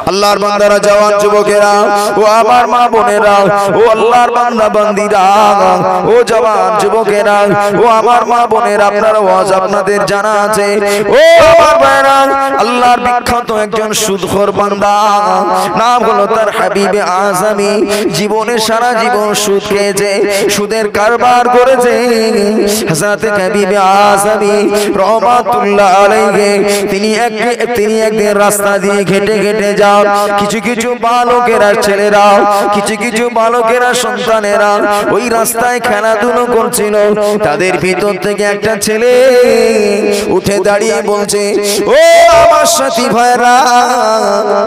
আল্লাহর বান্দারা, জওয়ান যুবকেরা, ও আমার মা বোনেরা, ও আল্লাহর বান্দা বান্দিরা, ও জওয়ান যুবকেরা, ও আমার মা বোনেরা, আপনারা ওয়াজ আপনাদের জানা আছে। ও আমার ভাইরা, আল্লাহর বিখ্যাত একজন সুদখোর বান্দা, নাম হলো তার হাবিবে আজমি। জীবনে সারা জীবন সুদ খেয়েছে, সুদের কারবার করেছে। হযরত হাবিবে আজমি রহমাতুল্লাহ আলাইহি তিনি একদিন রাস্তা দিয়ে হেঁটে হেঁটে যান। কিছু বালকেরা, ছেলেরা, কিছু বালকেরা, সন্তানেরা ওই রাস্তায় খেলাধুলো করছিল। তাদের ভিতর থেকে একটা ছেলে উঠে দাঁড়িয়ে বলছে, ও আমার সাথী ভাইরা,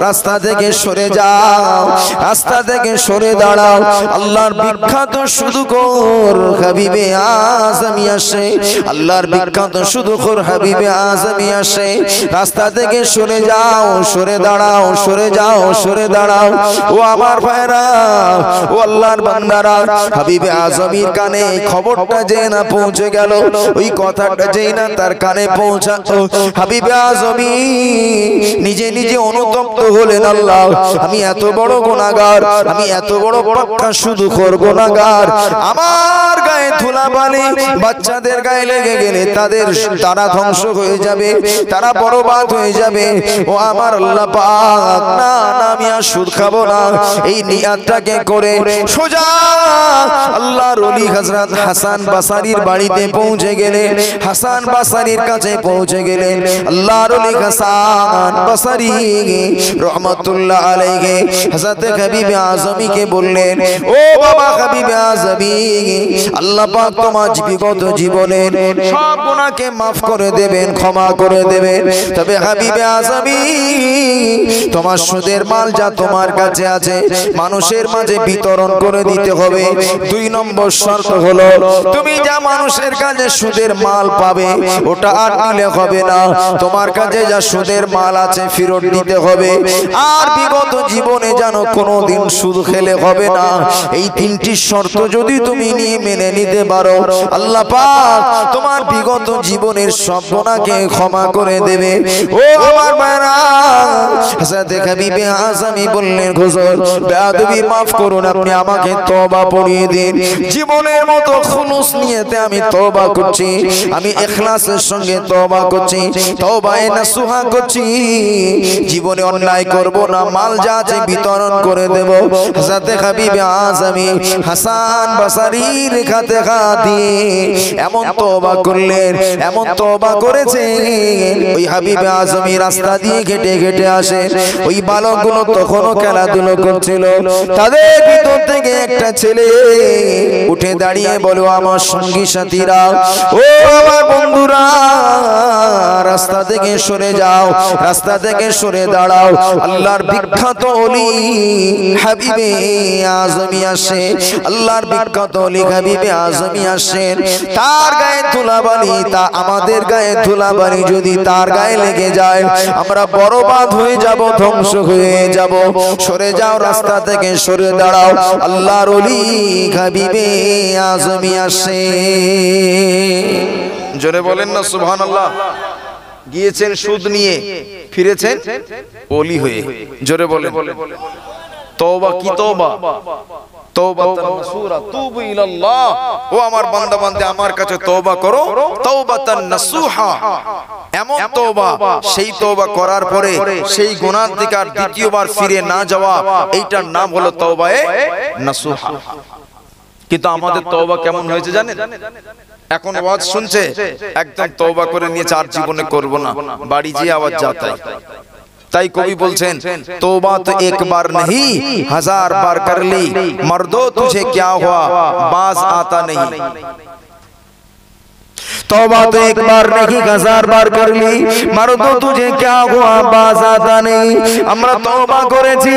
রাস্তা থেকে সরে যাও, রাস্তা থেকে সরে দাঁড়াও। আল্লাহর বিখ্যাত সুদখোর হাবিবে আজমি আসে, আল্লাহর বিখ্যাত সুদখোর হাবিবে আজমি আসে। রাস্তা থেকে সরে যাও, সরে দাঁড়াও, সরে যাও, সরে দাঁড়াও। ও আমার ভাইরা, ও আল্লাহর বান্দারা, হাবিবে আজমির কানে খবরটা যে না পৌঁছে গেল, ওই কথাটা যেই না তার কানে পৌঁছাতো, হাবিবে আজমি নিজে নিজে অনুতপ্ত হলেন, আল্লাহ আমি এত বড় গুনাহগার, আমি এত বড় পাক্কা সুদখোর গুনাহগার, আমার গায়ে ধুলাবালি বাচ্চাদের গায়ে লেগে গেলে তারা ধ্বংস হয়ে যাবে, তারা বরবাদ হয়ে যাবে। ও আমার আল্লাহ পাক, না না, আমি আর সুদ খাবো না। এই নিয়াতটাকে করে সোজা আল্লাহর ওলি হযরত হাসান বাসারীর বাড়িতে পৌঁছে গেলেন। হাসান বাসারীর কাছে পৌঁছে গেলেন। আল্লাহর ওলি হাসান বাসারী রহমাতুল্লাহ আলাইহি হযরত হাবিবে আজমিকে বললেন, ও বাবা হাবিবে আজমি, আল্লাহ পাক তোমার বিগত জীবনের সব গুনাহকে maaf করে দেবেন, ক্ষমা করে দেবেন। তবে হাবিবে আজমি, তোমার সুদের মাল যা তোমার কাছে আছে মানুষের মাঝে বিতরণ করে দিতে হবে। 2 নম্বর শর্ত হলো, তুমি যা মানুষের কাছে সুদের মাল পাবে ওটা আর নিলে হবে না, তোমার কাছে যা সুদের মাল আছে ফেরত দিতে হবে। আর বিগত জীবনে যেন কোনোদিন সুদ খেলে হবে না। এই 3টি শর্ত যদি তুমি নিয়ে মেনে নিতে পারো, আল্লাহ পাক তোমার বিগত জীবনের সব গুনাহকে ক্ষমা করে দেবে। ও আমার ভাইরা, হযরত হাবিবে আজমি বললেন, হুজুর বেয়াদবি maaf করুন, আপনি আমাকে তওবা পড়িয়ে দিন। জীবনের মতো খুলুস নিয়তে আমি তওবা করছি, আমি ইখলাসের সঙ্গে তওবা করছি, তওবায়ে নাসুহা করছি। জীবনে অন্যায় করব না, মাল যা আছে বিতরণ করে দেব। হযরত হাবিবে আজমি হাসান বাসারীর খাতে খাতি এমন তওবা করলেন, এমন তওবা করেছেন। ওই হাবিবে আজমি রাস্তা দিয়ে হেঁটে হেঁটে আসে। ওই বালকগুলো তখনও খেলাধুলো করছিল। তাদের ভিতর থেকে একটা ছেলে উঠে দাঁড়িয়ে বলো, আমার সঙ্গী সাথীরা, ও আমার বন্ধুরা, রাস্তা থেকে সরে যাও, রাস্তা থেকে সরে দাঁড়াও। আল্লাহর বিখ্যাত ওলি হাবিবে আজমি আসে, আল্লাহর বিখ্যাত ওলি হাবিবে আজমি আসেন। তার গায়ে ধুলাবালি, তা আমাদের গায়ে ধুলাবালি যদি তার গায়ে লেগে যায়, আমরা বরবাদ হয়ে যাব, ধ্বংস হয়ে যাব। সরে যাও, রাস্তা থেকে সরে দাঁড়াও। আল্লাহর ওলি হাবিবে আজমি আসে। জোরে বলেন না সুবহানাল্লাহ। গিয়েছেন সুদ নিয়ে, ফিরেছেন ওলি হয়ে। জোরে বলেন। তওবা কি তওবা? তওবাতান নাসুহা, তুবু ইলাল্লাহ। ও আমার বান্দা বান্দী, আমার কাছে তওবা করো, তওবাতান নাসুহা। এমন তওবা, সেই তওবা করার পরে সেই গুনাহ থেকে আর দ্বিতীয়বার ফিরে না যাওয়া, এইটার নাম হলো তওবায়ে নাসুহা। কিন্তু আমাদের তওবা কেমন হয়েছে জানেন? এখন ওয়াজ শুনছে, একদম তওবা করে নিয়েছে, আর জীবনে করব না, বাড়ি গিয়ে আবার যাতাই। তাই কবি বলছেন, तौबा तो एक बार नहीं 1000 बार कर ली, मर्दो तुझे क्या हुआ बाज आता नहीं। तौबा तो एक बार नहीं 1000 बार कर ली, मर्दो तुझे क्या हुआ बाज आता नहीं। আমরা তওবা করেছি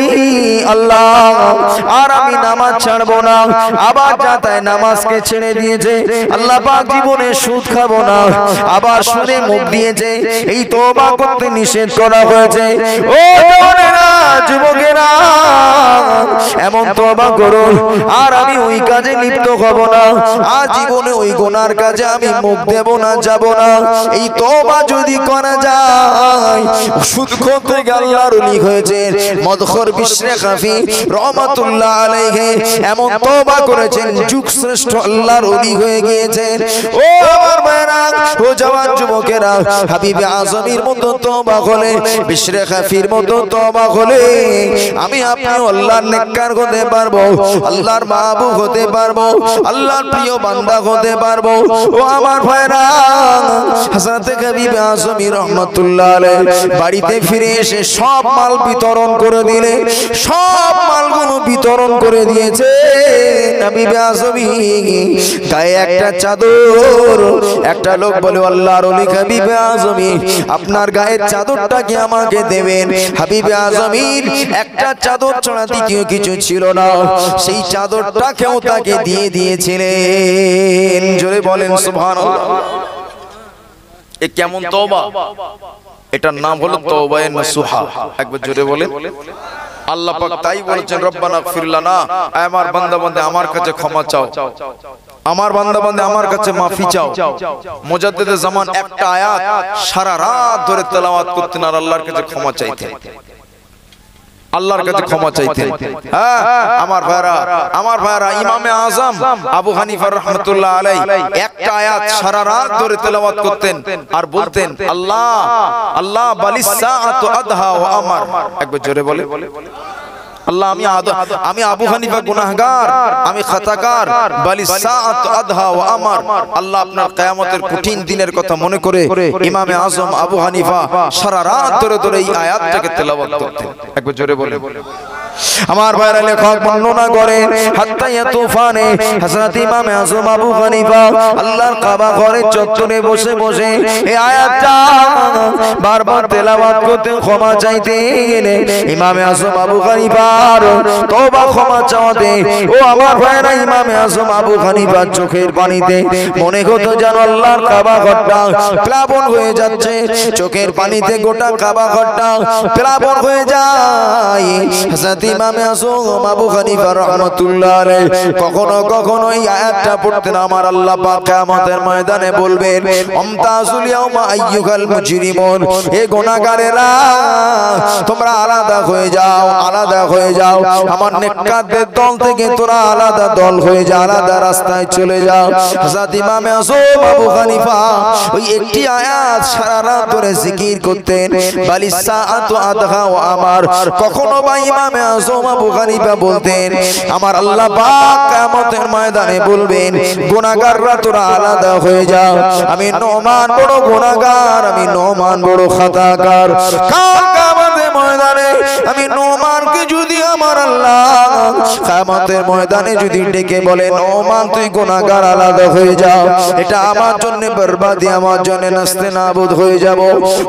আল্লাহ, আর আমি নামাজ ছাড়বো না। আবার যাতায় নামাজকে ছেড়ে দিয়েছে। আল্লাহ পাক জীবনে সুদ খাবো না, আবার সুদে মুখ দিয়েছে। এই তওবা করতে নিষেধ করা হয়েছে। ও বোনেরা, যুবকেরা, এমন তওবা করুন আর আমি ওই কাজে লিপ্ত হব না, আর জীবনে ওই গুনার কাজে আমি মুখ দেব না, যাব না। এই তওবা যদি করা যায়, সুদ করতে গেলে আল্লাহর ওলি হয়েছেন মদখর বিশরে কাফি রহমাতুল্লাহ আলাইহি, এমন তওবা করেছেন যুগ শ্রেষ্ঠ আল্লাহর ওলি হয়ে গিয়েছেন। ও আমার ভাইরা, ও জওয়ান যুবকেরা, হাবিবে আজমের মতো তওবা হলে, বিশরে কাফির মতো তওবা হলে আমি আপনি আল্লাহর নেককার হতে পারবো, আল্লাহর মাহবুব হতে পারবো, আল্লাহর প্রিয় বান্দা হতে পারবো। ও আমার ভাইরা, হযরত হাবিবে আজমি রহমাতুল্লাহ আলাইহি বাড়িতে ফিরে এসে সব মাল বিতরণ করে দিলে, সব মালগুলো বিতরণ করে দিয়েছে। হাবিবে আজমি গায়ে একটা চাদর, একটা লোক বলে আল্লাহর ওলি হাবিবে আজমি আপনার গায়ের চাদরটা কি আমাকে দেবেন? হাবিবে আজমির একটা চাদর ছাড়া দ্বিতীয় কিছু ছিল না, সেই চাদরটাকেও তাকে দিয়ে দিয়েছিলেন। জোরে বলেন সুবহানাল্লাহ। এ কেমন তওবা? এটার নাম হলো তওবায়ে নসুহা। একবার জোরে বলেন। আল্লাহ পাক তাই বলেছেন, রব্বানা গফির লানা, আমার বান্দা বান্দে আমার কাছে ক্ষমা চাও, আমার বান্দা বান্দে আমার কাছে মাফি চাও। মুজাদ্দিদে জামান একটা আয়াত সারা রাত ধরে তেলাওয়াত করতেন আর আল্লাহর কাছে ক্ষমা চাইতেন, আল্লাহর কাছে ক্ষমা চাইতেন। হ্যাঁ আমার ভাইরা, ইমামে আজম আবু হানিফা রাহমাতুল্লাহ আলাইহি একটা আয়াত সারা রাত ধরে তেলাওয়াত করতেন আর বলতেন, আল্লাহ আল্লাহ বালিস সাআতু আদহা ওয়া আমার। একবার জোরে বলে আল্লাহ, আমি আবু হানিফা গুনাহগার, আমি খাতাকার, বালিস সাআতু আদহা ওয়া আমার। আল্লাহ আপনার কিয়ামতের কঠিন দিনের কথা মনে করে ইমামে আজম আবু হানিফা সারা রাত ধরে ধরে এই আয়াতটাকে তেলাওয়াত করতেন। একবার জোরে বলে। আমার ভাইরা, লেখক বর্ণনা করেন হাত্তায়া তুফানে হযরত ইমাম আযম আবু হানিফা আল্লাহর কাবা ঘরের চত্বরে বসে বসে এই আয়াতটা বারবার তেলাওয়াত করতে, ক্ষমা চাইতে গেলে ইমাম আযম আবু হানিফার তওবা ক্ষমা চাওয়াতে, ও আমার ভাইরা, ইমাম আযম আবু হানিফার চোখের পানিতে মনে হতো যেন আল্লাহর কাবা ঘরটা প্লাবন হয়ে যাচ্ছে, চোখের পানিতে গোটা কাবা ঘরটা প্লাবন হয়ে যায়। হযরত ইমাম আযম আবু হানিফা রাহমাতুল্লাহ আলাইহি কখনো কখনো এই আয়াতটা পড়তেন, আমার আল্লাহ পাক কিয়ামতের ময়দানে বলবেন, আমতাজুল ইয়াউমা আইয়ুহাল মুজরিমুন, এ গুনাহগারেরা তোমরা আলাদা হয়ে যাও, আলাদা হয়ে যাও, আমার নেককারদের দল থেকে তোরা আলাদা দল হয়ে যা, আলাদা রাস্তায় চলে যাও। হযরত ইমাম আযম আবু হানিফা ওই একটি আয়াত সারা রাত ধরে জিকির করতেন, বালিস সাআতু আদহা ওয়া আমার। কখনো বা ইমাম আযম আবু হানিফা বলতেন, আমার আল্লাহ পাক কিয়ামতের ময়দানে বলবেন, গুনাহগাররা তোরা আলাদা হয়ে যাও, আমি নোমান বড় গুনাহগার, আমি নোমান বড় খাতাকার। কাল কিয়ামতের ময়দানে আমি নোমানকে যদি আমার আল্লাহ কিয়ামতের ময়দানে যদি ডেকে বলে, নোমান তুই গুনাহগার, আলাদা হয়ে যাও, এটা আমার জন্য বরবাদি, আমার জন্য নাস্তেনাবুদ হয়ে যাব।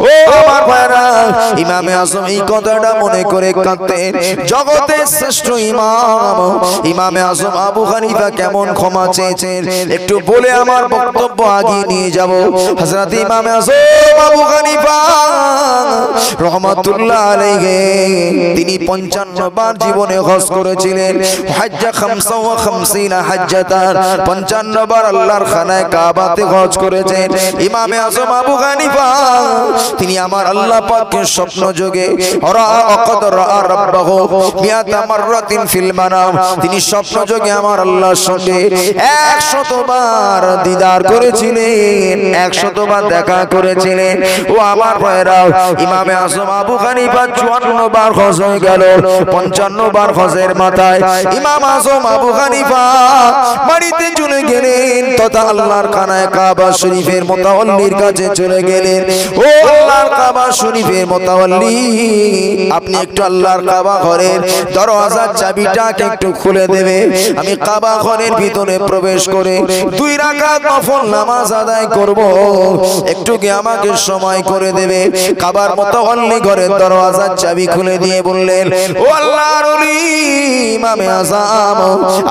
ও আমার ভাইরা, ইমামে আযম এই কথাটা মনে করে কাঁদতেন। জগতের শ্রেষ্ঠ ইমাম ইমামে আযম আবু হানিফা কেমন ক্ষমা চেয়েছেন একটু বলে আমার বক্তব্য আগিয়ে নিয়ে যাব। হযরত ইমামে আযম আবু হানিফা রহমাতুল্লাহ আলাইহি তিনি 55 বার জীবনে হজ করেছিলেন, হজ্জা 55 হাজ্জাতান, 55 বার আল্লাহর খানায় কাবাতে হজ করেছেন। ইমামে আযম আবু হানিফা তিনি আমার আল্লাহ পাককে স্বপ্ন যোগে তিনি স্বপ্ন যোগে আমার আল্লাহর সঙ্গে 100 বার দিদার করেছিলেন, 100 বার দেখা করেছিলেন। ও আমার ভাইরা, ইমামে আযম আবু হানিফা 54 বার হজ হয়ে গেল, 55 বার হজের মাথায় ইমাম আযম আবু হানিফা বাড়িতে চলে গেলেন তথা আল্লাহর খানায় কাবা শরীফের মুতাওয়াল্লির কাছে চলে গেলেন। ও আল্লাহর কাবা শরীফের মুতাওয়াল্লি, আপনি একটু আল্লাহর কাবা ঘরের দরওয়াজার চাবিটাকে একটু খুলে দেবে, আমি কাবা ঘরের ভিতরে প্রবেশ করে 2 রাকাত নফল নামাজ আদায় করব, একটু কি আমাকে সময় করে দেবে? কাবার মুতাওয়াল্লি ঘরের দরওয়াজার চাবি খুলে দিয়ে বললেন, বললেন, ও আল্লাহর ওলি ইমামে আযম,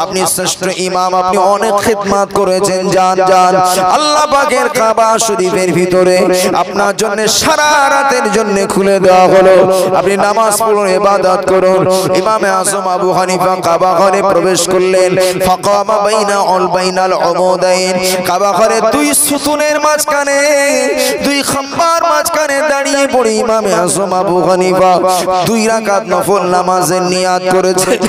আপনি শ্রেষ্ঠ ইমাম, আপনি অনেক খিদমত করেছেন, যান যান আল্লাহ পাকের কাবা শরীফের ভিতরে আপনার জন্য সারা রাতের জন্য খুলে দেওয়া হলো, আপনি নামাজ পড়ুন, ইবাদত করুন। ইমামে আযম আবু হানিফা কাবা ঘরে প্রবেশ করলেন। ফাকামা বাইনাল উমুদাইন, কাবা ঘরে দুই সুতুনের মাঝখানে, দুই খাম্বার মাঝখানে দাঁড়িয়ে পড়ে ইমামে আযম আবু হানিফা 2 রাকাত নফল নামাজের নিয়াত করেছেন।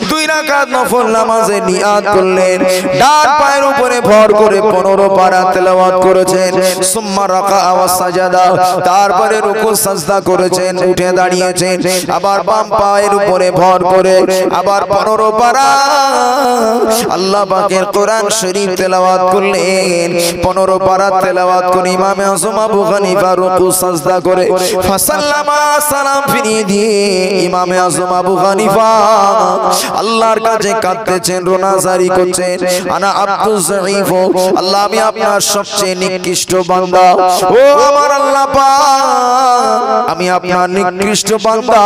2 রাকাত নফল নামাজের নিয়াত করলেন, ডান পায়ের উপরে ভর করে 15 পারা তেলাওয়াত করেছেন। সুম্মা রাকা ওয়া সাজাদা, তারপরে রুকু সাজদা করেছেন, উঠে দাঁড়িয়েছেন, আবার বাম পায়ের উপরে ভর করে আবার 15 পারা আল্লাহ পাকের কোরআন শরীফ তেলাওয়াত করলেন। 15 পারা তেলাওয়াত করে ইমামে আযম আবু হানিফা রুকু সাজদা করে ফাসাল্লামা, সালাম ফিরিয়ে দিয়ে ইমামে আযম আবু হানিফা আল্লাহর কাছে কাঁদতেছেন, রোনাজারি করছেন, আনা আব্দুল যায়ীফ, আল্লাহ আমি আপনার সবচেয়ে নিকৃষ্ট বান্দা। ও আমার আল্লাহ পাক, আমি আপনার নিকৃষ্ট বান্দা,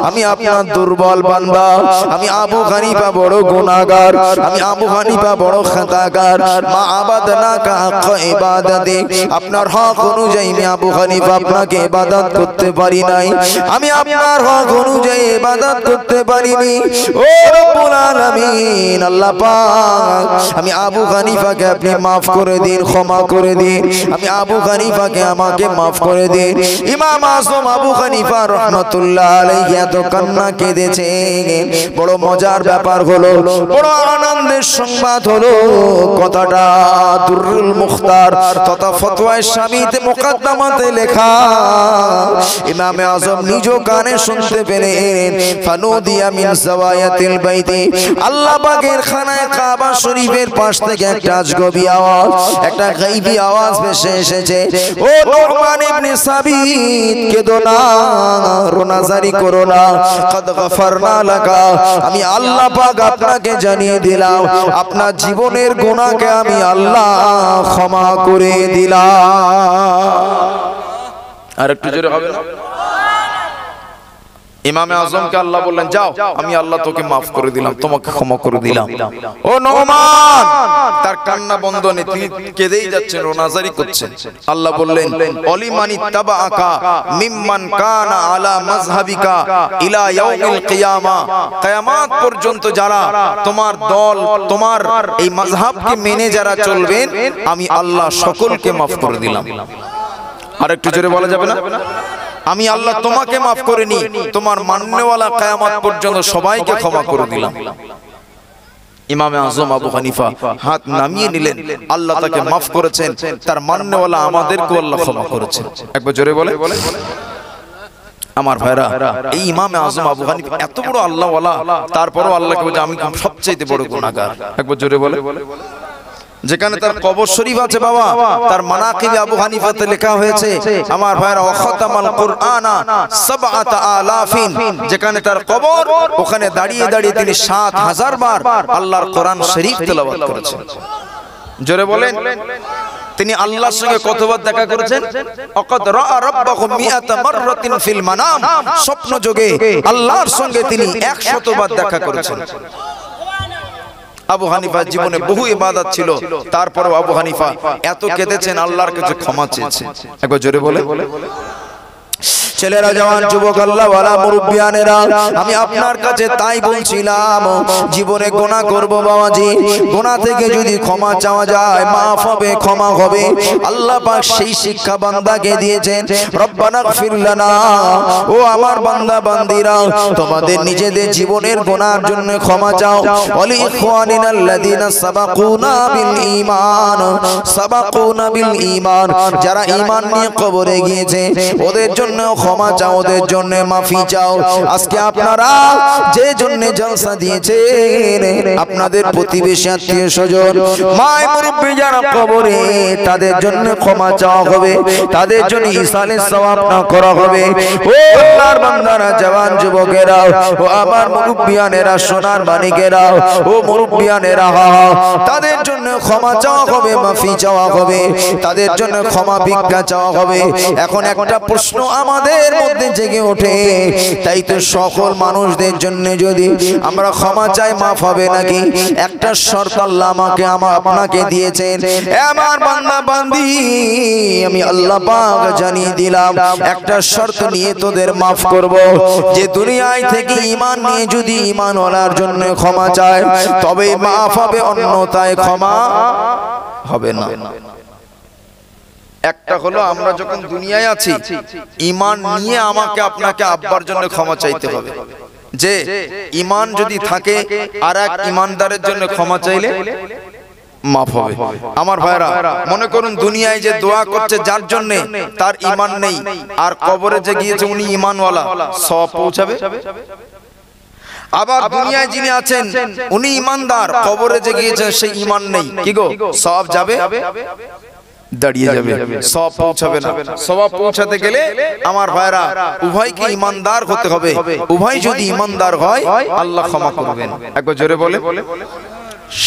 আমি আপনার দুর্বল বান্দা, আমি আবু হানিফা বড় গুনাহগার, আমি আবু হানিফা বড় খাতাকার। মা আবাদনাকা হক ইবাদতি, আপনার হক অনুযায়ী আমি আবু হানিফা আপনাকে ইবাদত করতে পারি নাই, আমি আপনার হক অনুযায়ী ইবাদত করতে পারিনি। ও রব্বুল আলামিন, আল্লাহ পাক, আমি আবু হানিফাকে আপনি maaf করে দিন, ক্ষমা করে দিন, আমি আবু হানিফাকে আমাকে maaf করে দিন। ইমাম আযম আবু হানিফা রাহমাতুল্লাহ আলাইহি এত কান্না কেঁদেছেন। বড় মজার ব্যাপার হলো, বড় আনন্দের সংবাদ হলো, কথাটা দুরুল মুখতার তথা ফতোয়ায়ে শামিতে মুকদ্দমাতে লেখা। ইমামে আযম নিজ কানে শুনতে পেলেন, ফানুদিয়া মিন যাওয়ায়াতিল বাইতি, আল্লাহ পাকের খানায়ে কাবা শরীফের পাশ থেকে একটা আজগবি আওয়াজ, একটা গায়বী আওয়াজ ভেসে এসেছে। ও নুরমান ইবনে সাবিত, কেঁদো না, রোনাজারি করো না, কদ গফরনা লাকা, আমি আল্লাহ পাক আপনাকে জানিয়ে দিলাম আপনার জীবনের গুনাহকে আমি আল্লাহ ক্ষমা করে দিলাম। আর একটু জোরে হবে না? ইমামে আযমকে আল্লাহ বললেন, যাও আমি আল্লাহ তোকে maaf করে দিলাম, তোমাকে ক্ষমা করে দিলাম। ও নোমান, তার কান্না বন্ধ নেই, তিনি কেঁদেই যাচ্ছেন, রোনাজারি করছেন। আল্লাহ বললেন, অলিমানি তাবাআকা মিম্মান কানা আলা মাযহাবিকা ইলা ইয়াউমিল কিয়ামা, কিয়ামত পর্যন্ত যারা তোমার দল, তোমার এই মাযহাবকে মেনে যারা চলবেন, আমি আল্লাহ সকলকে maaf করে দিলাম। আর একটু জোরে বলা যাবে না? আমি আল্লাহ তোমাকে maaf করে নি, তোমার মাননেওয়ালা কিয়ামত পর্যন্ত সবাইকে ক্ষমা করে দিলাম। ইমামে আযম আবু হানিফা হাত নামিয়ে নিলেন, আল্লাহ তাকে maaf করেছেন, তার মাননেওয়ালা আমাদেরকে আল্লাহ ক্ষমা করেছেন। একবার জোরে বলে। আমার ভাইরা, এই ইমামে আযম আবু হানিফা এত বড় আল্লাহওয়ালা, তারপরও আল্লাহকে বলে আমি সবচেয়ে বড় গুনাহগার। একবার জোরে বলে। যেখানে তার কবর শরীফ আছে বাবা, তার মানাকিব আবু হানিফাতে লেখা হয়েছে, আমার ভাইরা, ওয়াখাতামাল কুরআনা ৭,০০০ যেখানে তার কবর, ওখানে দাঁড়িয়ে দাঁড়িয়ে তিনি ৭,০০০ বার আল্লাহর কোরআন শরীফ তেলাওয়াত করেছেন। জোরে বলেন। তিনি আল্লাহর সঙ্গে কতবার দেখা করেছেন? আকাদ রাআ রাব্বাহু মিআতা মাররাতিন ফিল মানাম, স্বপ্ন যোগে আল্লাহর সঙ্গে তিনি ১০০ বার দেখা করেছেন। আবু হানিফার জীবনে বহু ইবাদত ছিল, তারপরেও আবু হানিফা এত কেঁদেছেন, আল্লাহর কাছে ক্ষমা চেয়েছেন। একবার জোরে বলে। ছেলেরা, জওয়ান, যুবক, আল্লাহওয়ালা, মুরব্বিয়ানেরা, আমি আপনার কাছে তাই বলছিলাম, জীবনে গুনাহ করব বাবাজি, গুনাহ থেকে যদি ক্ষমা চাওয়া যায়, maaf হবে, ক্ষমা হবে। আল্লাহ পাক সেই শিক্ষা বান্দাকে দিয়েছেন, রব্বানা গফির লানা, ও আমার বান্দা বান্দিরা, তোমাদের নিজেদের জীবনের গুনাহের জন্য ক্ষমা চাও। ওয়ালি ইখওয়ানিনাল্লাযিনা সাবাকুনা বিল ঈমান, সাবাকুনা বিল ঈমান, যারা ঈমান নিয়ে কবরে গিয়েছে ওদের জন্য ক্ষমা চাও, ওদের জন্য মাফি চাও। আজকে আপনারা যে জন্য জলসা দিয়েছেন, আপনাদের প্রতিবেশী, আত্মীয় স্বজন, মায় মুরব্বি যারা কবরে, তাদের জন্য ক্ষমা চাওয়া হবে, তাদের জন্য ইসালের সওয়াব না করা হবে। ও আল্লাহর বান্দারা, জওয়ান যুবকেরা, ও আমার মুরব্বিয়ানেরা, সোনার মানিকেরা, ও মুরব্বিয়ানেরা, তাদের জন্য ক্ষমা চাওয়া হবে, মাফি চাওয়া হবে, তাদের জন্য ক্ষমা ভিক্ষা চাওয়া হবে। এখন একটা প্রশ্ন আমাদের আমাদের মধ্যে জেগে ওঠে। তাই তো সকল মানুষদের জন্য যদি আমরা ক্ষমা চাই মাফ হবে নাকি? একটা শর্ত আল্লাহ আমাকে আপনাকে দিয়েছেন, আমার বান্দা বান্দি আমি আল্লাহ পাক জানিয়ে দিলাম একটা শর্ত নিয়ে তোদের মাফ করব, যে দুনিয়ায় থেকে ঈমান নিয়ে যদি ঈমানওয়ালার জন্য ক্ষমা চায় তবে মাফ হবে, অন্যথায় ক্ষমা হবে না। একটা হলো আমরা যখন দুনিয়ায় আছি ঈমান নিয়ে আমাকে আপনাকে আব্বার জন্য ক্ষমা চাইতে হবে, যে ঈমান যদি থাকে আর এক ঈমানদারের জন্য ক্ষমা চাইলে মাফ হবে। আমার ভাইরা মনে করুন দুনিয়ায় যে দোয়া করছে যার জন্য তার ঈমান নেই, আর কবরে যে গিয়েছে উনি ঈমানওয়ালা, সওয়াব পৌঁছাবে। আবার দুনিয়ায় যিনি আছেন উনি ঈমানদার, কবরে যে গিয়েছেন সেই ঈমান নেই, কি গো সওয়াব যাবে? দাঁড়িয়ে যাবে, সওয়াব পৌঁছাবে না। সওয়াব পৌঁছাতে গেলে আমার ভাইরা উভয়কে ঈমানদার হতে হবে। উভয় যদি ঈমানদার হয় আল্লাহ ক্ষমা করবেন। একবার জোরে বলে,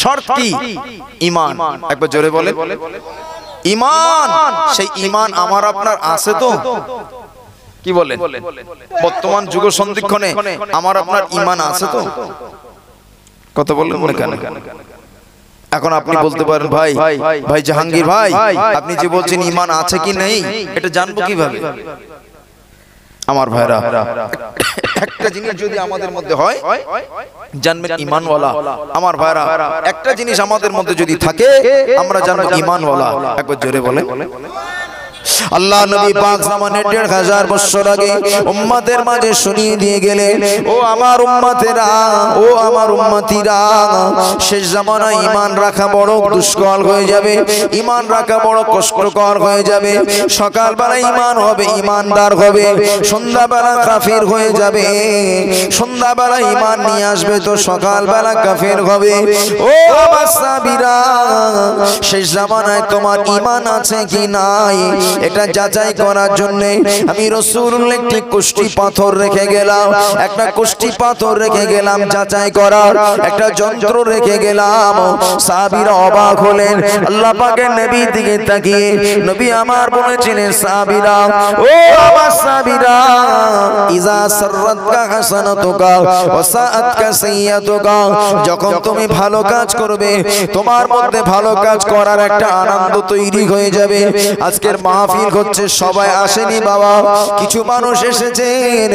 শর্ত কি? ঈমান। একবার জোরে বলে, ঈমান। সেই ঈমান আমার আপনার আছে তো? কি বলেন? বর্তমান যুগ সন্ধিক্ষণে আমার আপনার ঈমান আছে তো? কত বললেন মনে কেন? এখন আপনি বলতে পারেন ভাই ভাই জাহাঙ্গীর ভাই আপনি যে বলছেন ঈমান আছে কি নেই এটা জানবো কিভাবে? আমার ভাইরা একটা জিনিস যদি আমাদের মধ্যে হয় জানবেন ঈমানওয়ালা। আমার ভাইরা একটা জিনিস আমাদের মধ্যে যদি থাকে আমরা জানবো ঈমানওয়ালা। একবার জোরে বলে, আল্লাহ নবী পাক জামানের ১৫০০ বছর আগে উম্মতের মাঝে শুনিয়ে দিয়ে গেলেন, ও আমার উম্মতেরা, ও আমার উম্মতিরা, শেষ জামানায় ঈমান রাখা বড় দুষ্কর হয়ে যাবে, ঈমান রাখা বড় কষ্টকর হয়ে যাবে। সকালবেলা ঈমান হবে, ঈমানদার হবে, সন্ধ্যাবেলা কাফির হয়ে যাবে। সন্ধ্যাবেলা ঈমান নিয়ে আসবে তো সকালবেলা কাফির হবে। ও আমার সাহাবীরা, শেষ জামানায় তোমার ঈমান আছে কি নাই এটা যাচাই করার জন্য আমি রাসূলুল্লাহ একটি কুষ্টি পাথর রেখে গেলাম, একটা কুষ্টি পাথর রেখে গেলাম যাচাই করার, একটা যন্ত্র রেখে গেলাম। সাহাবীরা অবাক হলেন, আল্লাহ পাকের নবীর দিকে তাকিয়ে নবী আমার বলেছিলেন, সাহাবীরা, ও আমার সাহাবীরা, ইজা সাররাতকা হাসানাতুকা ওয়া সাআতকা সাইয়্যাতুকা, যখন তুমি ভালো কাজ করবে তোমার মধ্যে ভালো কাজ করার একটা আনন্দ তৈরি হয়ে যাবে। আজকের মাহফিল হচ্ছে, সবাই আসেনি বাবা, কিছু মানুষ এসেছেন,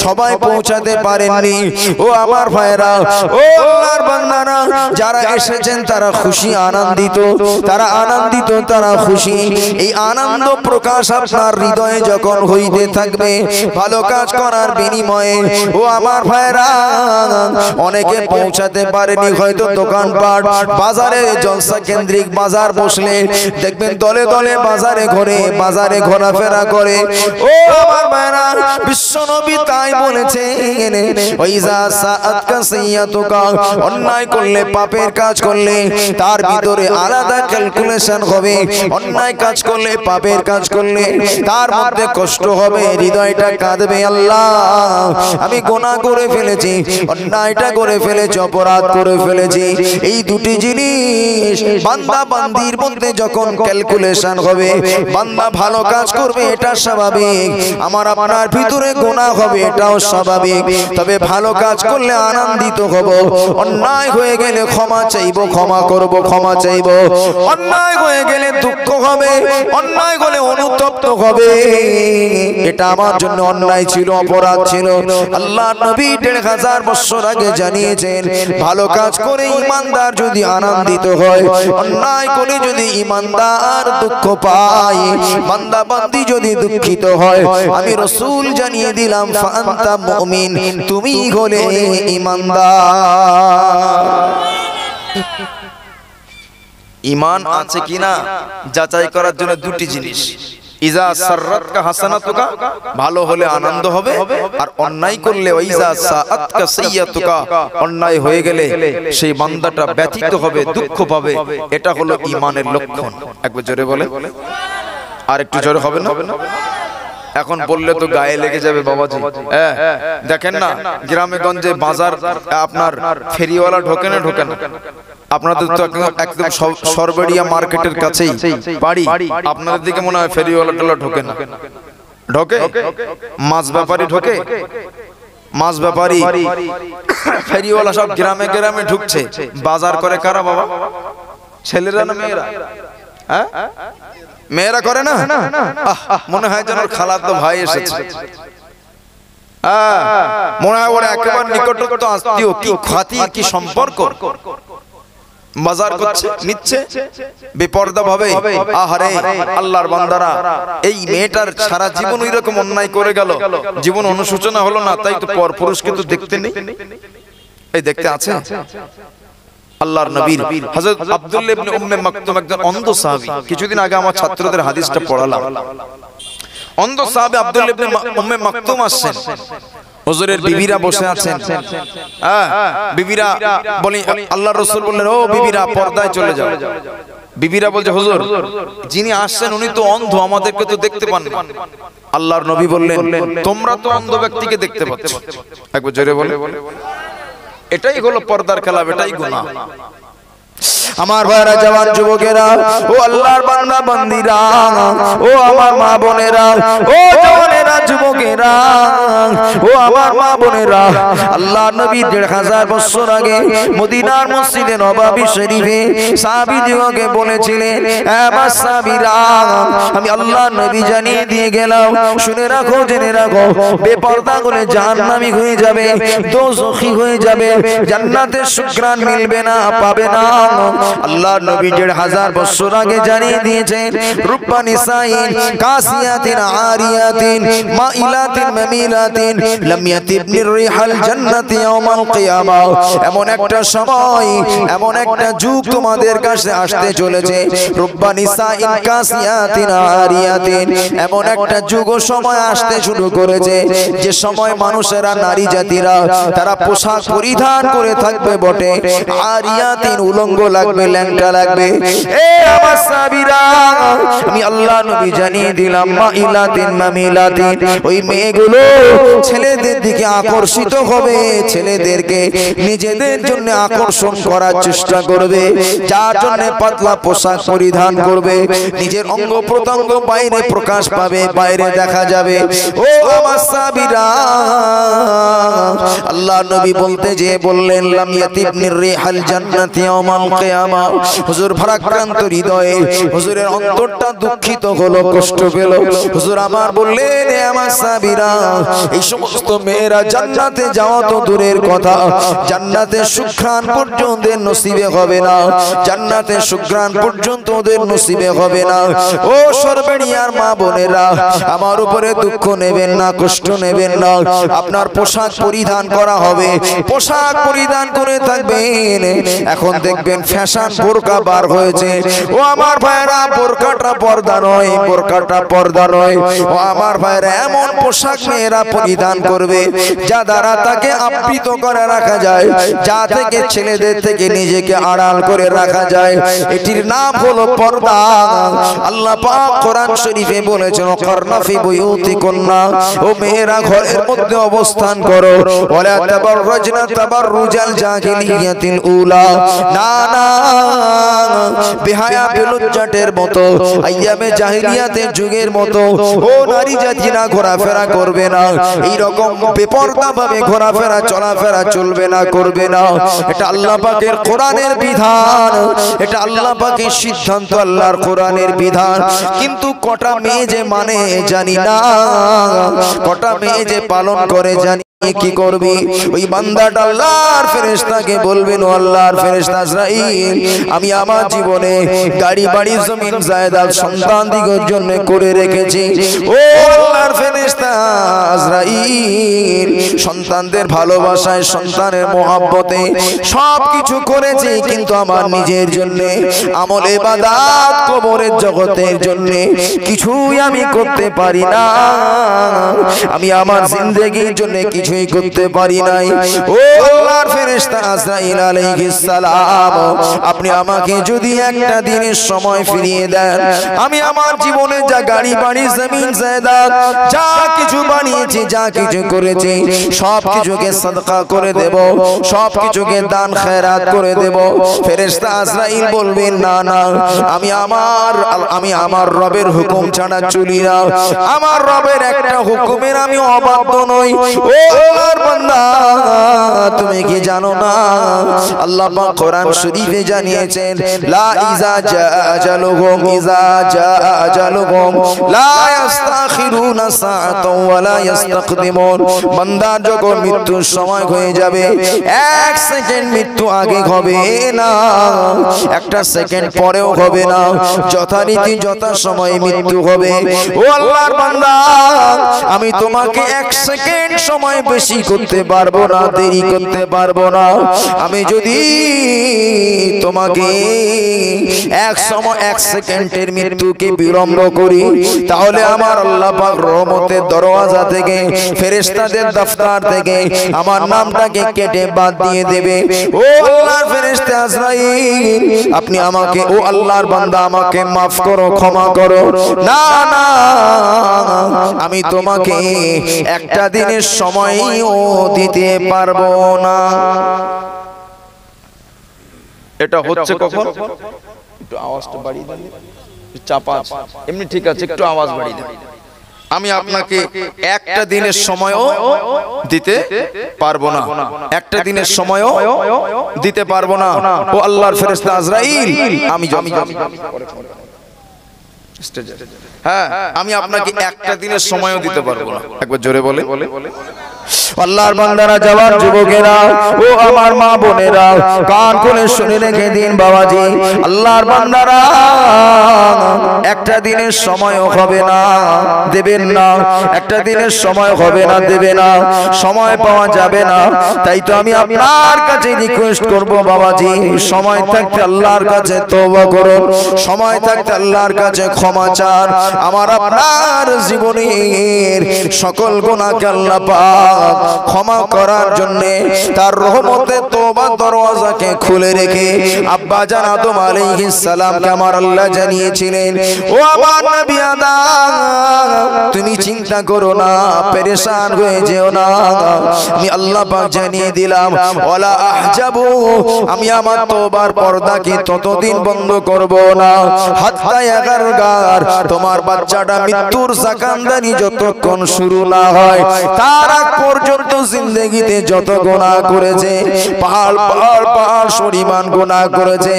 সবাই পৌঁছাতে পারেননি। ও আমার ভাইরা, ও আল্লাহর বান্দারা, যারা এসেছেন তারা খুশি, আনন্দিত, তারা আনন্দিত, তারা খুশি। এই আনন্দ প্রকাশ আপনার হৃদয়ে যখন হইতে থাকবে ভালো কাজ করার বিনিময়ে, ও আমার ভাইরা, অনেকে পৌঁছাতে পারেনি, হয়তো দোকানপাট বাজারে জলসা কেন্দ্রিক বাজার বসলে দেখবেন দলে দলে বাজারে ঘরে বাজারে ঘোরাফেরা করে। ও আমার ভাইরা, বিশ্বনবী তাই বলেছেন, ওয়াইজা সাআতকা সাইয়্যাতুকা, অন্যায় করলে, পাপের কাজ করলে তার ভিতরে আলাদা ক্যালকুলেশন হবে। অন্যায় কাজ করলে, পাপের কাজ করলে তার মধ্যে কষ্ট হবে, হৃদয়টা কাঁদবে, আল্লাহ আমি গুনাহ করে ফেলেছি, অন্যায়টা করে ফেলেছি, অপরাধ করে ফেলেছি। এই দুটি জিনিস বান্দা বান্দির মধ্যে যখন ক্যালকুলেশন হবে, বান্দা ভালো কাজ করবে এটা স্বাভাবিক, আমার আপনার ভিতরে গুনাহ হবে এটাও স্বাভাবিক। তবে ভালো কাজ করলে আনন্দিত হব, অন্যায় হয়ে গেলে ক্ষমা চাইবো, ক্ষমা করব, ক্ষমা চাইবো। অন্যায় হয়ে গেলে দুঃখ হবে, অন্যায় হলে অনুতপ্ত হবে, এটা আমার জন্য অন্যায় ছিল, অপরাধ ছিল। আল্লাহ নবী ১৫০০ বছর আগে জানিয়েছেন, ভালো কাজ করে ঈমানদার যদি আনন্দিত হয়, অন্যায় করে যদি ঈমানদার দুঃখ পায়, বান্দা বান্দি যদি দুঃখিত হয়, আমি রাসূল জানিয়ে দিলাম, ফাআনতা মুমিন, তুমি হলে ঈমানদার। ঈমান আছে কিনা যাচাই করার জন্য দুটি জিনিস, ইজা সাররাতকা হাসানাতুকা, ভালো হলে আনন্দ হবে, আর অন্যায় করলে ওয়াইজা সাআতকা সাইয়্যাতুকা, অন্যায় হয়ে গেলে সেই বান্দাটা ব্যথিত হবে, দুঃখ পাবে। এটা হলো ঈমানের লক্ষণ। একবার জোরে বলে, আর একটু জোরে হবে না? এখন বললে তো গায়ে লেগে যাবে বাবাজি। দেখেন না গ্রামে গঞ্জে বাজার আপনার ফেরিওয়ালা ঢোকে না, ঢোকে না? আপনাদের তো একদম সরবেড়িয়া মার্কেটের কাছেই বাড়ি, আপনাদের দিকে মনে হয় ফেরিওয়ালা টোলা ঢোকে না? ঢোকে? মাছ ব্যাপারী ঢোকে? মাছ ব্যাপারী ফেরিওয়ালা সব গ্রামে গ্রামে ঢুকছে। বাজার করে কারা বাবা? ছেলেরা না মেয়েরা? হ্যাঁ, মেয়েরা করে না? মনে হয় যেন খালাতো ভাই এসেছে। মনে হয় ওরা একেবারে নিকটস্থ আত্মীয়। কি খ্যাতি, কি সম্পর্ক! বাজার করছে, নিচ্ছে বেপরদা ভাবে। আহারে আল্লাহর বান্দারা, এই মেয়েটার সারা জীবন এরকম অন্যায় করে গেল, জীবন অনুশোচনা হলো না, তাই তো পরপুরুষকে তো দেখতে নেই। এই দেখতে আছে আল্লাহর নবীর হযরত আব্দুল্লাহ ইবনে উম্মে মাকতুম একজন অন্ধ সাহাবী। কিছুদিন আগে আমার ছাত্রদের হাদিসটা পড়ালাম। অন্ধ সাহাবী আব্দুল্লাহ ইবনে উম্মে মাকতুম আসছেন, হুজুরের বিবিরা বসে আছেন। বিবিরা বলে, আল্লাহর রাসূল বললেন, ও বিবিরা পর্দায় চলে যাও। বিবিরা বলছে, হুজুর যিনি আসছেন উনি তো অন্ধ, আমাদেরকে তো দেখতে পান না। আল্লাহর নবী বললেন, তোমরা তো অন্ধ ব্যক্তিকে দেখতে পাচ্ছ। একবার জোরে বলে, এটাই হলো পর্দার খেলা, এটাই গুনাহ। আমার ভাইরা, জওয়ান যুবকেরা, ও আল্লাহর বান্দা বান্দিরা, ও আমার মা বোনেরা, ও জওয়ানেরা, যুবকেরা, ও আমার মা বোনেরা, আল্লাহর নবী ১৫০০ বছর আগে মদিনার মসজিদে নববী শরীফে সাহাবীদিগকে বলেছিলেন, আমার সাহাবীরা, আমি আল্লাহর নবী জানিয়ে দিয়ে গেলাম, শুনে রাখো, জেনে রাখো, বেপরদা হলে জাহান্নামী হয়ে যাবে, দোজখী হয়ে যাবে, জান্নাতের সুঘ্রাণ মিলবে না, পাবে না। আল্লাহর নবী ১৫০০ বছর আগে জানিয়ে দিয়েছেন, রুব্বা নিসাইন কাসিয়াতিন আরিয়াতিন মাইলাতিন মামিলাতিন লাম ইয়াতিবনির রিহাল জান্নাতি ইয়াউমাল কিয়ামাহ। এমন একটা সময়, এমন একটা যুগ তোমাদের কাছে আসতে চলেছে, রুব্বা নিসাইন কাসিয়াতিন আরিয়াতিন, এমন একটা যুগ ও সময় আসতে শুরু করেছে, যে সময় মানুষেরা, নারী জাতিরা, তারা পোশাক পরিধান করে থাকবে বটে, আরিয়াতিন উলঙ্গ লাগবে, ল্যাংটা লাগবে। এ আমার সাহাবীরা, আমি আল্লাহ নবী জানিয়ে দিলাম, মাইলাতিন মামিলাতিন, ওই মেয়েগুলো ছেলেদের দিকে আকর্ষিত হবে, ছেলেদেরকে নিজেদের জন্য আকর্ষণ করার চেষ্টা করবে, যার জন্য পাতলা পোশাক পরিধান করবে, নিজের অঙ্গ প্রত্যঙ্গ বাইরে প্রকাশ পাবে, বাইরে দেখা যাবে। ও আমার সাহাবীরা, আল্লাহ নবী বলতে যে বললেন, লাম ইয়াতিবনির রিহাল জান্নাতি ইয়াউমাল কিয়ামাহ। হুজুর ভারাক্রান্ত হৃদয়ে, হুজুরের অন্তরটা দুঃখিত হলো, কষ্ট পেল। হুজুর আমার বললেন, হে আমার সাহাবীরা, এই সমস্ত মেয়েরা জান্নাতে যাওয়া তো দূরের কথা, জান্নাতের সুঘ্রাণ পর্যন্ত নসিবে হবে না, জান্নাতের সুঘ্রাণ পর্যন্ত ওদের নসিবে হবে না। ও সরবেড়িয়ার মা বোনেরা, আমার উপরে দুঃখ নেবেন না, কষ্ট নেবেন না। আপনার পোশাক পরিধান করা হবে, পোশাক পরিধান করে থাকবেন। এখন দেখবেন ফ্যাশন বোরকা বার হয়েছে। ও আমার ভাইরা, বোরকাটা পর্দা নয়, বোরকাটা পর্দা নয়। ও আমার ভাইরা, এমন পোশাক মেয়েরা পরিধান করবে যা দ্বারা তাকে আবৃত করে রাখা যায়, যা থেকে ছেলেদের থেকে নিজেকে আড়াল করে রাখা যায়, এটির নাম হলো পর্দা। আল্লাহ পাক কোরআন শরীফে বলেছেন, কারনা ফি বুয়ুতিকুন্না, ও মেয়েরা ঘরের মধ্যে অবস্থান করো, ওয়ালা তাবাররাজনা তাবাররুজাল জাহিলিয়াতিল উলা, না না, বেহায়া বেলুজ্জাটের মতো, আইয়ামে জাহিলিয়াতের যুগের মতো ও নারী জাতিরা ঘোরাফেরা করবে না, এই রকম বেপরদা ভাবে ঘোরাফেরা চলাফেরা চলবে না, করবে না। এটা আল্লাহ পাকের কোরআনের বিধান, এটা আল্লাহ পাকের সিদ্ধান্ত, আল্লাহর কোরআনের বিধান। কিন্তু কটা মেয়ে যে মানে জানি না, কটা মেয়ে যে পালন করে জানি। কি করবি? ওই বান্দাটা আল্লাহর ফেরেশতাকে বলবেন, ও আল্লাহর ফেরেশতা আজরাইল, আমি আমার জীবনে গাড়ি বাড়ি জমিন জায়দাদ সন্তান দিগের জন্য করে রেখেছি। ও আল্লাহর ফেরেশতা আজরাইল, সন্তানদের ভালোবাসায়, সন্তানের মহব্বতে সব কিছু করেছি, কিন্তু আমার নিজের জন্য, আমল ইবাদত কবরের জগতের জন্য কিছুই আমি করতে পারি না। আমি আমার জিন্দেগির জন্য কিছু কিছুই করতে পারি নাই। ও আল্লাহর ফেরেশতা আজরাইল আলাইহিস সালাম, আপনি আমাকে যদি একটা দিনের সময় ফিরিয়ে দেন, আমি আমার জীবনে যা গাড়ি বাড়ি জমিন জায়দাদ যা কিছু বানিয়েছি, যা কিছু করেছি, সব কিছুকে সাদকা করে দেব, সব কিছুকে দান খেরাত করে দেব। ফেরেশতা আজরাইল বলবেন না না, আমি আমার রবের হুকুম ছাড়া চলি না, আমার রবের একটা হুকুমের আমি অবাধ্য নই। ও আল্লাহর বান্দা, তুমি কি জানো না আল্লাহ পাক কোরআন শরীফে জানিয়েছেন, লা ইজা জা আজালুহুম ইজা জা আজালুহুম লা ইস্তাখিরুনা সাআতাও ওয়া লা ইস্তাকদিমুন। বান্দা যখন মৃত্যুর সময় হয়ে যাবে, এক সেকেন্ড মৃত্যু আগে হবে না, একটা সেকেন্ড পরেও হবে না, যথারীতি যথা সময়ে মৃত্যু হবে। ও আল্লাহর বান্দা, আমি তোমাকে এক সেকেন্ড সময় বেশি করতে পারবো না, দেরি করতে পারবো না। আমি যদি তোমাকে এক সেকেন্ডের মৃত্যুকে বিলম্ব করি, তাহলে আমার আল্লাহ পাক রহমতের দরওয়াজা থেকে, ফেরেশতাদের দফতর থেকে আমার নামটাকে কেটে বাদ দিয়ে দেবে। ও আল্লাহর ফেরেশতা আজরাইল, আপনি আমাকে, ও আল্লাহর বান্দা, আমাকে মাফ করো, ক্ষমা করো। না না, আমি তোমাকে একটা দিনের সময়ও দিতে পারবো না। এটা হচ্ছে কখন? একটু আওয়াজটা বাড়িয়ে দেন, চাপা এমনি ঠিক আছে, একটু আওয়াজ বাড়িয়ে দেন। আমি আপনাকে একটা দিনের সময়ও দিতে পারবো না, একটা দিনের সময়ও দিতে পারবো না। ও আল্লাহর ফেরেশতা আজরাইল, হ্যাঁ, আমি আপনাকে একটা দিনের সময়ও দিতে পারবো না। একবার জোরে বলে। আল্লাহর বান্দারা, জওয়ান যুবকেরা, ও আমার মা বোনেরা, কান খুলে শুনে রেখে দিন বাবাজি, আল্লাহর বান্দারা, একটা দিনের সময়ও হবে না, দেবেন না, একটা দিনের সময় হবে না, দেবে না, সময় পাওয়া যাবে না। তাই তো আমি আপনার কাছে রিকোয়েস্ট করব বাবাজি, সময় থাকতে আল্লাহর কাছে তওবা করুন, সময় থাকতে আল্লাহর কাছে ক্ষমা চান। আমার আপনার জীবনের সকল গুনাহকে আল্লাহ পাক ক্ষমা করার জন্য তার রহমতে তওবা দরওয়াজাকে খুলে রেখে আব্বা জান আদম আলাইহিস সালামকে আমার আল্লাহ জানিয়েছিলেন, ও আমার নবী আদম, তুমি চিন্তা করো না, পেরেশান হয়ে যেও না, আমি আল্লাহ পাক জানিয়ে দিলাম, ওয়ালা আহজাবু, আমি আমার তওবার পর্দাকে ততদিন বন্ধ করব না, হাত্তা ইয়াগারগার, তোমার বাচ্চাটা মৃত্যুর সাকান্দানি যতক্ষণ শুরু না হয়, তার আগ পর্যন্ত জিন্দেগিতে যত গুনাহ করেছে, পাহাড় পাহাড় পাহাড় পরিমাণ গুনাহ করেছে,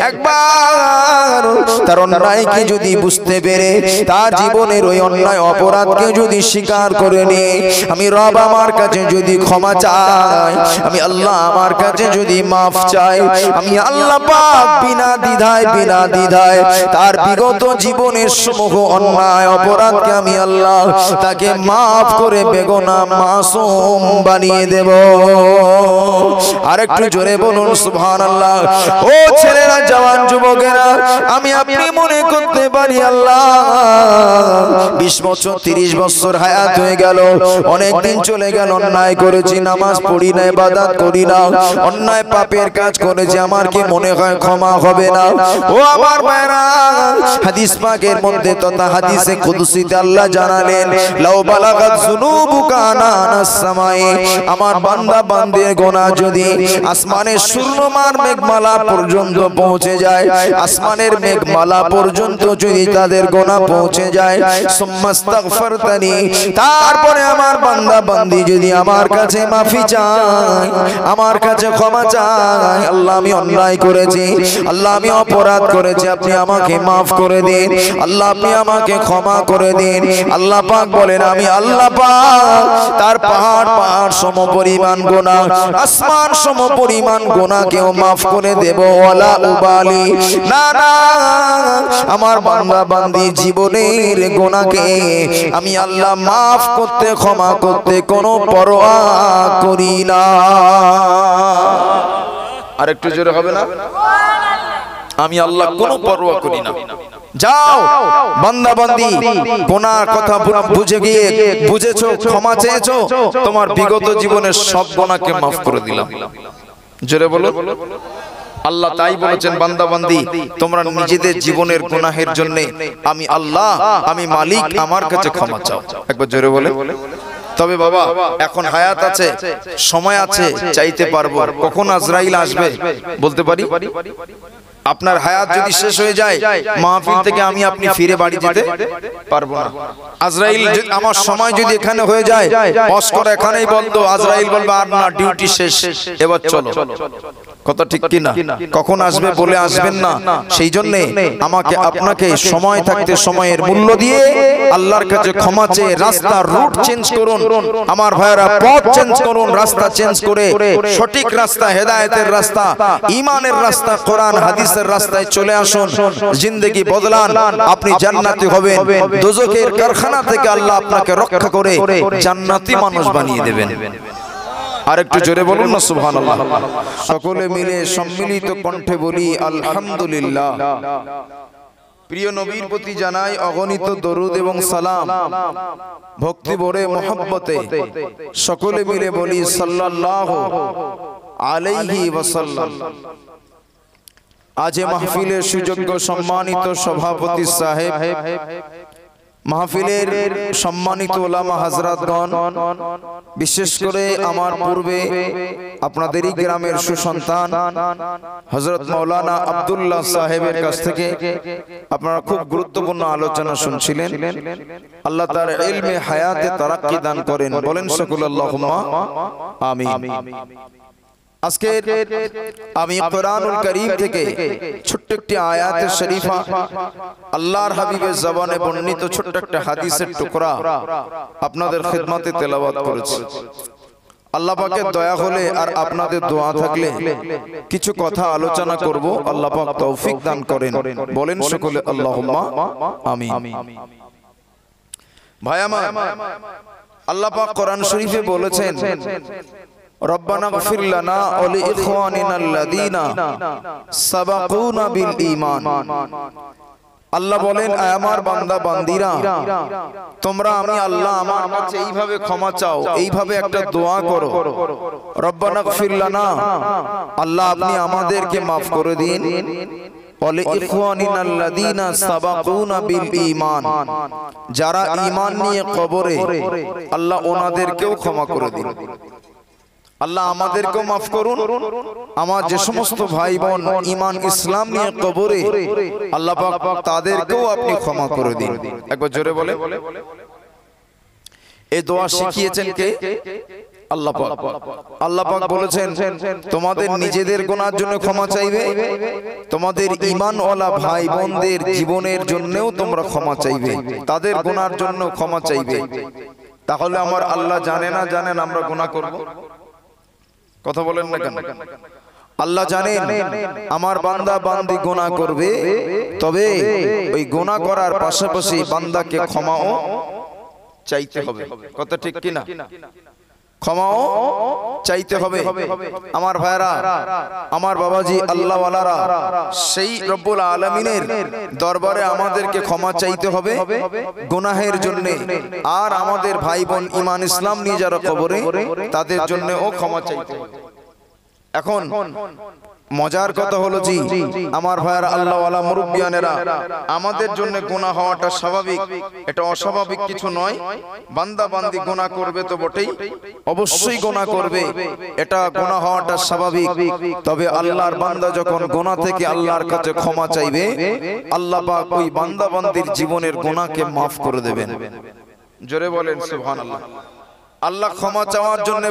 একবার তার অন্যায়কে যদি বুঝতে পেরে, তার জীবনের ওই অন্যায় অপরাধকে যদি স্বীকার করে নিয়ে আমি রব আমার কাছে যদি ক্ষমা চাই, আমি আল্লাহ আমার কাছে যদি মাফ চাই, আমি আল্লাহ পাক বিনা দ্বিধায় তার বিগত জীবনের সমূহ অন্যায় অপরাধকে আমি আল্লাহ তাকে মাফ করে বেগুনাহ মাসুম বানিয়ে দেব। আরেকটু জোরে বলুন সুবহানাল্লাহ। ও ছেলেরা, জওয়ান যুবকেরা, আমি আপনি মনে করতে পারি আল্লাহ 20 বছর 30 বছর হায়াত হয়ে গেল, অনেক দিন চলে গেল, অন্যায় করেছি, নামাজ পড়ি না, ইবাদত করি না, অন্যায় পাপের কাজ করেছি, আমার কি মনে হয় ক্ষমা হবে না? ও আমার ভাইরা, হাদিস পাকের মধ্যে তথা হাদিসে কুদসিতে আল্লাহ জানালেন, লাউ বালাগাত যুনুবুকা আনানাস সামায়ে, আমার বান্দা বান্দির গুনাহ যদি আসমানের শূন্যমান মেঘমালা পর্যন্ত পৌঁছে যায়, আসমানের মেঘমালা পর্যন্ত যদি তাদের গুনাহ পৌঁছে যায়, সুম্মাস্তাগফারতানি, তারপরে আমার বান্দা বান্দি যদি আমার কাছে মাফি চায়, আমার কাছে ক্ষমা চায়, আল্লাহ আমি অন্যায় করেছি, আল্লাহ আমি অপরাধ করেছি, আপনি আমাকে মাফ করে দিন, আল্লাহ আপনি আমাকে ক্ষমা করে দিন, আল্লাহ পাক বলেন, আমি আল্লাহ পাক তার পাহাড় পাহাড় সম পরিমাণ গুনাহ, আসমান সম পরিমাণ গুনাহকেও মাফ করে দেব, ওয়ালা উবালি, না না, আমার বান্দা বান্দি জীবনের গুনাহকে আমি আল্লাহ মাফ করতে, ক্ষমা করতে কোনো পরোয়া করি না। আরেকটু জোরে হবে না? আমি আল্লাহ কোনো পরোয়া করি না। যাও বান্দা বান্দি গুনার কথা বুঝে গিয়ে বুঝেছো, ক্ষমা চেয়েছো, তোমার বিগত জীবনের সব গুনাহকে মাফ করে দিলাম। জোরে বলো। আল্লাহ তাই বলেছেন, বান্দা বান্দি তোমরা নিজেদের জীবনের গুনাহের জন্য আমি আল্লাহ, আমি মালিক, আমার কাছে ক্ষমা চাও। একবার জোরে বলে। তবে বাবা এখন হায়াত আছে, সময় আছে, চাইতে পারবো। কখন আজরাইল আসবে বলতে পারি? আপনার হায়াত যদি শেষ হয়ে যায়, মাহফিল থেকে আমি আপনি ফিরে বাড়ি যেতে পারবো না। আজরাইল আমার সময় যদি এখানে হয়ে যায়, অস্কর এখানেই বলতো, আজরাইল বলবে আর না, ডিউটি শেষ, এবার চলো। কথা ঠিক কি না? কখন আসবে বলে আসবেন না। সেই জন্য আমাকে আপনাকে সময় থাকতে সময়ের মূল্য দিয়ে আল্লাহর কাছে ক্ষমা চেয়ে রাস্তার রুট চেঞ্জ করুন। আমার ভাইরা পথ চেঞ্জ করুন, রাস্তা চেঞ্জ করে সঠিক রাস্তা, হেদায়েতের রাস্তা, ঈমানের রাস্তা, কোরআন হাদিসের রাস্তায় চলে আসুন। জিন্দেগি বদলান, আপনি জান্নাতি হবেন। দোজখের কারখানা থেকে আল্লাহ আপনাকে রক্ষা করে জান্নাতি মানুষ বানিয়ে দেবেন। আরেকটু জোরে বলুন না সুবহানাল্লাহ। সকলে মিলে সম্মিলিত কণ্ঠে বলি আলহামদুলিল্লাহ। প্রিয় নবীর প্রতি জানাই অগণিত দরুদ এবং সালাম, ভক্তি ভরে মহব্বতে সকলে মিলে বলি সাল্লাল্লাহু আলাইহি ওয়াসাল্লাম। আজ মাহফিলের সুযোগ্য সম্মানিত সভাপতি সাহেব, মাহফিলের সম্মানিত ওলামা হযরতগণ, বিশেষ করে আমার পূর্বে আপনাদেরই গ্রামের সুসন্তান হযরত মাওলানা আব্দুল্লাহ সাহেবের কাছ থেকে আপনারা খুব গুরুত্বপূর্ণ আলোচনা শুনছিলেন। আল্লাহ তার ইলমে হায়াতে তারাক্কি দান করেন, বলেন সকলে আল্লাহুম্মা আমিন। আজকে আমি কোরআনুল কারীম থেকে ছোট্ট একটি আয়াতে শরীফা, আল্লাহর হাবিবের জবানে বর্ণিত ছোট্ট একটা হাদিসের টুকরা আপনাদের খিদমতে তেলাওয়াত করেছি। আল্লাহ পাকের দয়া হলে আর আপনাদের দোয়া থাকলে কিছু কথা আলোচনা করব। আল্লাহ পাক তৌফিক দান করেন, বলেন সকলে আল্লাহুম্মা আমিন। ভাই আমার, আল্লাহ পাক কোরআন শরীফে বলেছেন, রব্বানা গফির লানা ওয়া লিইখওয়ানিনা আল্লাযীনা সাবাকুনা বিল ঈমান। আল্লাহ বলেন, আমার বান্দা বান্দিরা, তোমরা আমি আল্লাহ আমার কাছে এইভাবে ক্ষমা চাও, এইভাবে একটা দোয়া করো, রব্বানা গফির লানা, আল্লাহ আপনি আমাদেরকে maaf করে দিন, ওয়া লিইখওয়ানিনা আল্লাযীনা সাবাকুনা বিল ঈমান, যারা ঈমান নিয়ে কবরে, আল্লাহ ওনাদেরকেও ক্ষমা করে দিন। আল্লাহ আমাদেরকেও মাফ করুন, আমার যে সমস্ত ভাই বোন ঈমান ইসলাম নিয়ে কবরে, আল্লাহ পাক তাদেরকেও আপনি ক্ষমা করে দিন। একবার জোরে বলে। এই দোয়া শিখিয়েছেন কে? আল্লাহ পাক। আল্লাহ পাক বলেছেন, তোমাদের নিজেদের গুনাহের জন্য ক্ষমা চাইবে, তোমাদের ঈমানওয়ালা ভাই বোনদের জীবনের জন্যও তোমরা ক্ষমা চাইবে, তাদের গুনাহের জন্য ক্ষমা চাইবে। তাহলে আমার আল্লাহ জানেন আমরা গুনাহ করব? কথা বলেন না কেন? আল্লাহ জানেন আমার বান্দা বান্দি গুনাহ করবে, তবে ওই গুনাহ করার পাশাপাশি বান্দাকে ক্ষমাও চাইতে হবে। কথা ঠিক কি না? ক্ষমাও চাইতে হবে। আমার ভাইরা, আমার বাবাজি আল্লাহ ওয়ালারা, সেই রব্বুল আলামিনের দরবারে আমাদেরকে ক্ষমা চাইতে হবে গুনাহের জন্য, আর আমাদের ভাই বোন ঈমান ইসলাম নিয়ে যারা কবরে, তাদের জন্যও ক্ষমা চাইতে হবে। এখন মজার কথা হলো জি, আমার ভাইরা আল্লাহ ওয়ালা মুরব্বিয়ানেরা, আমাদের জন্য গুনাহ হওয়াটা স্বাভাবিক, এটা অস্বাভাবিক কিছু নয়। বান্দা বান্দি গুনাহ করবে তো বটেই, অবশ্যই গুনাহ করবে, এটা গুনাহ হওয়াটা স্বাভাবিক। তবে আল্লাহর বান্দা যখন গুনাহ থেকে আল্লাহর কাছে ক্ষমা চাইবে, আল্লাহ পাক ওই বান্দা বান্দির জীবনের গুনাহকে maaf করে দেবেন। জোরে বলেন সুবহানাল্লাহ। আল্লাহ ক্ষমা চাওয়ার জন্য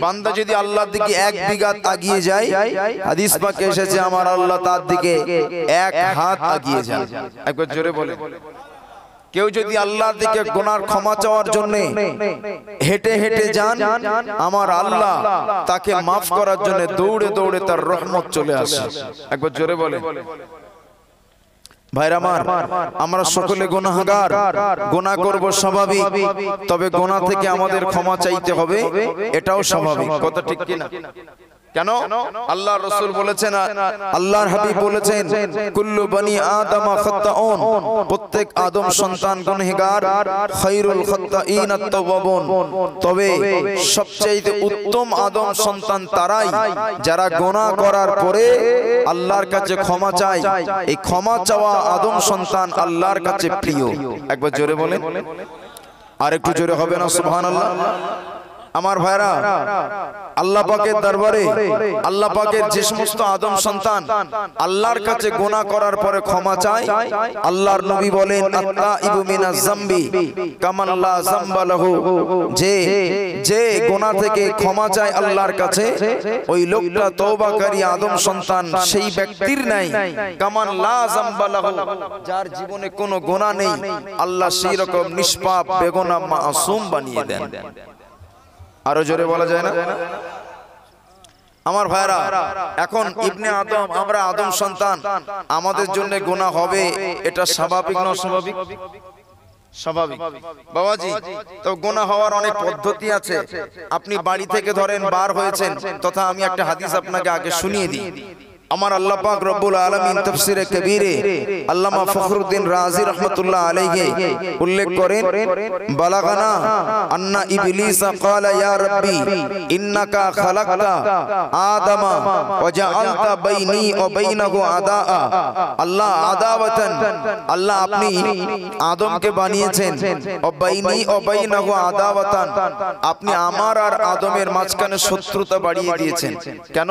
বান্দা যদি আল্লাহর দিকে এক বিঘাত আগিয়ে যায়, হাদিস পাকে এসেছে আমার আল্লাহ তার দিকে এক হাত আগিয়ে যান। একবার জোরে বলেন। কেউ যদি আল্লাহর দিকে গুনার ক্ষমা চাওয়ার জন্য হেঁটে হেঁটে যান, আমার আল্লাহ তাকে maaf করার জন্য দৌড়ে দৌড়ে তার রহমত চলে আসে। একবার জোরে বলেন। ভাইরা আমার, আমরা সকলে গুনাহগার, গুনাহ করব স্বাভাবিক, তবে গুনাহ থেকে আমাদের ক্ষমা চাইতে হবে, এটাও স্বাভাবিক। কথা ঠিক কি না? কেন? আল্লাহর রাসূল বলেছেন, আল্লাহর হাবিব বলেছেন, কুল্লু বনি আদম খাত্তাউন, প্রত্যেক আদম সন্তান গুনাহগার, খায়রুল খাত্তাইন আত-তাওয়াবুন, তবে সবচেয়ে উত্তম আদম সন্তান তারাই যারা গুনাহ করার পরে আল্লাহর কাছে ক্ষমা চায়। এই ক্ষমা চাওয়া আদম সন্তান আল্লাহর কাছে প্রিয়। একবার জোরে বলেন, আর একটু জোরে হবে না সুবহানাল্লাহ? আমার ভাইরা, আল্লাহ পাকের দরবারে আল্লাহ পাকের যে সমস্ত আদম সন্তান আল্লাহর কাছে গুনাহ করার পরে ক্ষমা চায়, আল্লাহর নবী বলেন, আত-তাইবু মিনাজ যামবি কামান লা যামবা লাহু, যে গুনাহ থেকে ক্ষমা চায় আল্লাহর কাছে, ওই লোকটা তওবাকারী আদম সন্তান সেই ব্যক্তির নাই, কামান লা যামবা লাহু, যার জীবনে কোনো গুনাহ নেই, আল্লাহ সেই রকম নিষ্পাপ বেগুনাহ মাসুম বানিয়ে দেন। আরো জোরে বলা যায় না? আমার ভাইরা, এখন ইবনে আদম, আমরা আদম সন্তান, আমাদের জন্য গুনাহ হবে, এটা স্বাভাবিক না অস্বাভাবিক? স্বাভাবিক। বাবাজি, তো গুনাহ হওয়ার অনেক পদ্ধতি আছে। আপনি বাড়ি থেকে ধরেন বার হয়েছেন, তথা আমি একটা হাদিস আপনাকে আগে শুনিয়ে দিই। আমার আল্লাহ পাক রব্বুল আলামিন তাফসীরে কবীরে আল্লামা ফখরুদ্দিন রাজি রাহমাতুল্লাহ আলাইহি উল্লেখ করেন, বালাগানা আন্না ইবলিসা ক্বালা ইয়া রাব্বি ইন্নাকা খালাকতা আদামা ওয়া জাআলতা বাইনি ওয়া বাইনাহু আদাআ, আল্লাহ আদাওয়াতান, আল্লাহ আপনি আদমকে বানিয়েছেন, ওয়া বাইনি ওয়া বাইনাহু আদাওয়াতান, আপনি আমার আর আদমের মাঝখানে শত্রুতা বাড়িয়ে দিয়েছেন। কেন?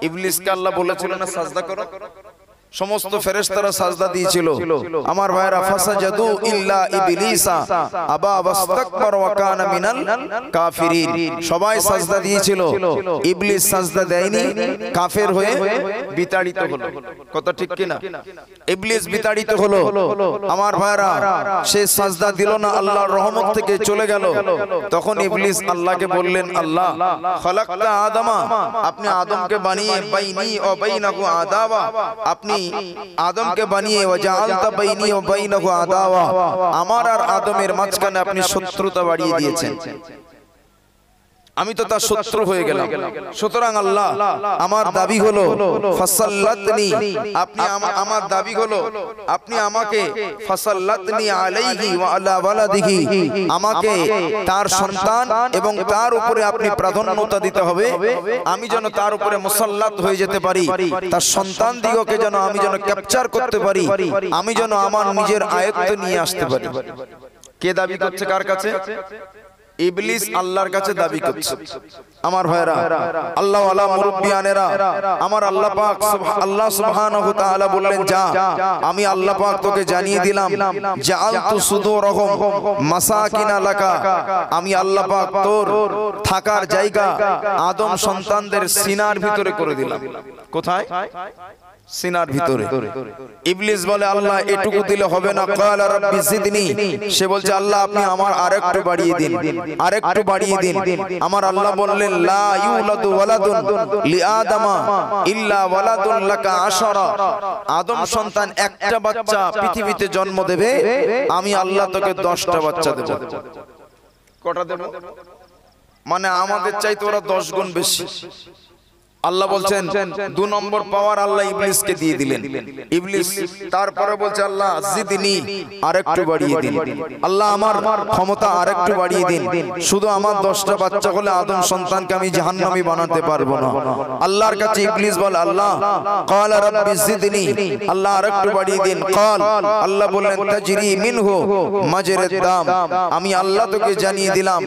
ইবলিসকে আল্লাহ বলেছিল না সাজদা করো, সমস্ত ফেরেশতারা সাজদা দিয়েছিল। আমার ভাইরা, ফাসাজাদু ইল্লা ইবলিসা আবা ওয়াস্তাকবার ওয়া কানা মিনাল কাফিরিন, সবাই সাজদা দিয়েছিল, ইবলিস সাজদা দেয়নি, কাফের হয়ে বিতাড়িত হলো। কথা ঠিক কি না? ইবলিস বিতাড়িত হলো। আমার ভাইরা, সে সাজদা দিল না, আল্লাহর রহমত থেকে চলে গেল। তখন ইবলিস আল্লাহকে বললেন, আল্লাহ খালাকতা আদমা, আপনি আদমকে বানিয়ে বাইনি ওয়া বাইনাহু আদাওয়া, আপনি আদমকে বানিয়ে ওয়া জাআলতা বাইনি ওয়া বাইনাহু আদাওয়া, আমার আর আদমের মাঝখানে আপনি শত্রুতা বাড়িয়ে দিয়েছেন, আমি তো তার শত্রু হয়ে গেলাম। সুতরাং আল্লাহ, আমার দাবি হলো ফাসাল্লাতনি, আপনি আমার দাবি হলো আপনি আমাকে ফাসাল্লাতনি আলাইহি ওয়া আলা ওয়ালাদিহি, আমাকে তার সন্তান এবং তার উপরে আপনি প্রাধান্যতা দিতে হবে, আমি যেন তার উপরে মুসাল্লাত হয়ে যেতে পারি, তার সন্তান দিগকে যেন আমি যেন ক্যাপচার করতে পারি, আমি যেন আমার নিজের আয়ত্তে নিয়ে আসতে পারি। কে দাবি করছে কার কাছে? ইবলিস আল্লাহর কাছে দাবি করছে। আমার ভাইরা, আল্লাহ ওয়ালা মুরব্বিয়ানেরা, আমার আল্লাহ পাক আল্লাহ সুবহানাহু ওয়া তাআলা বললেন, যা, আমি আল্লাহ পাক তোকে জানিয়ে দিলাম, জাআলতু সুদুরহুম মাসাকিনা লাকা, আমি আল্লাহ পাক তোর থাকার জায়গা আদম সন্তানদের সিনার ভিতরে করে দিলাম। কোথায়? সিনার ভিতরে। ইবলিস বলে, আল্লাহ এটুকু দিলে হবে না, ক্বালা রাব্বি জিদনি, সে বলছে আল্লাহ আপনি আমার আরেকটু বাড়িয়ে দিন, আরেকটু বাড়িয়ে দিন। আমার আল্লাহ বললেন, লা ইউলাদু ওয়ালাদুন লিআদামা ইল্লা ওয়ালাদুন লাকা আশারা, আদম সন্তান একটা বাচ্চা পৃথিবীতে জন্ম দেবে, আমি আল্লাহ তোকে 10টা বাচ্চা দেব। কটা দেব? মানে আমাদের চাইতে ওরা 10 গুণ বেশি। আল্লাহ বলছেন 2 নম্বর পাওয়ার আল্লাহ ইবলিসকে দিয়ে দিলেন। ইবলিস তারপরে বলছে, আল্লাহ জিদনি, আরেকটু বাড়িয়ে দিন, আল্লাহ আমার ক্ষমতা আরেকটু বাড়িয়ে দিন, শুধু আমার 10টা বাচ্চা হলে আদম সন্তানকে আমি জাহান্নামী বানাতে পারবো না। আল্লাহর কাছে ইবলিস বলে, আল্লাহ ক্বালা রাব্বি জিদনি, আল্লাহ আরেকটু বাড়িয়ে দিন। ক্বাল, আল্লাহ বললেন, তাজরি মিনহু মাজরাদ দাম, আমি আল্লাহ তোকে জানিয়ে দিলাম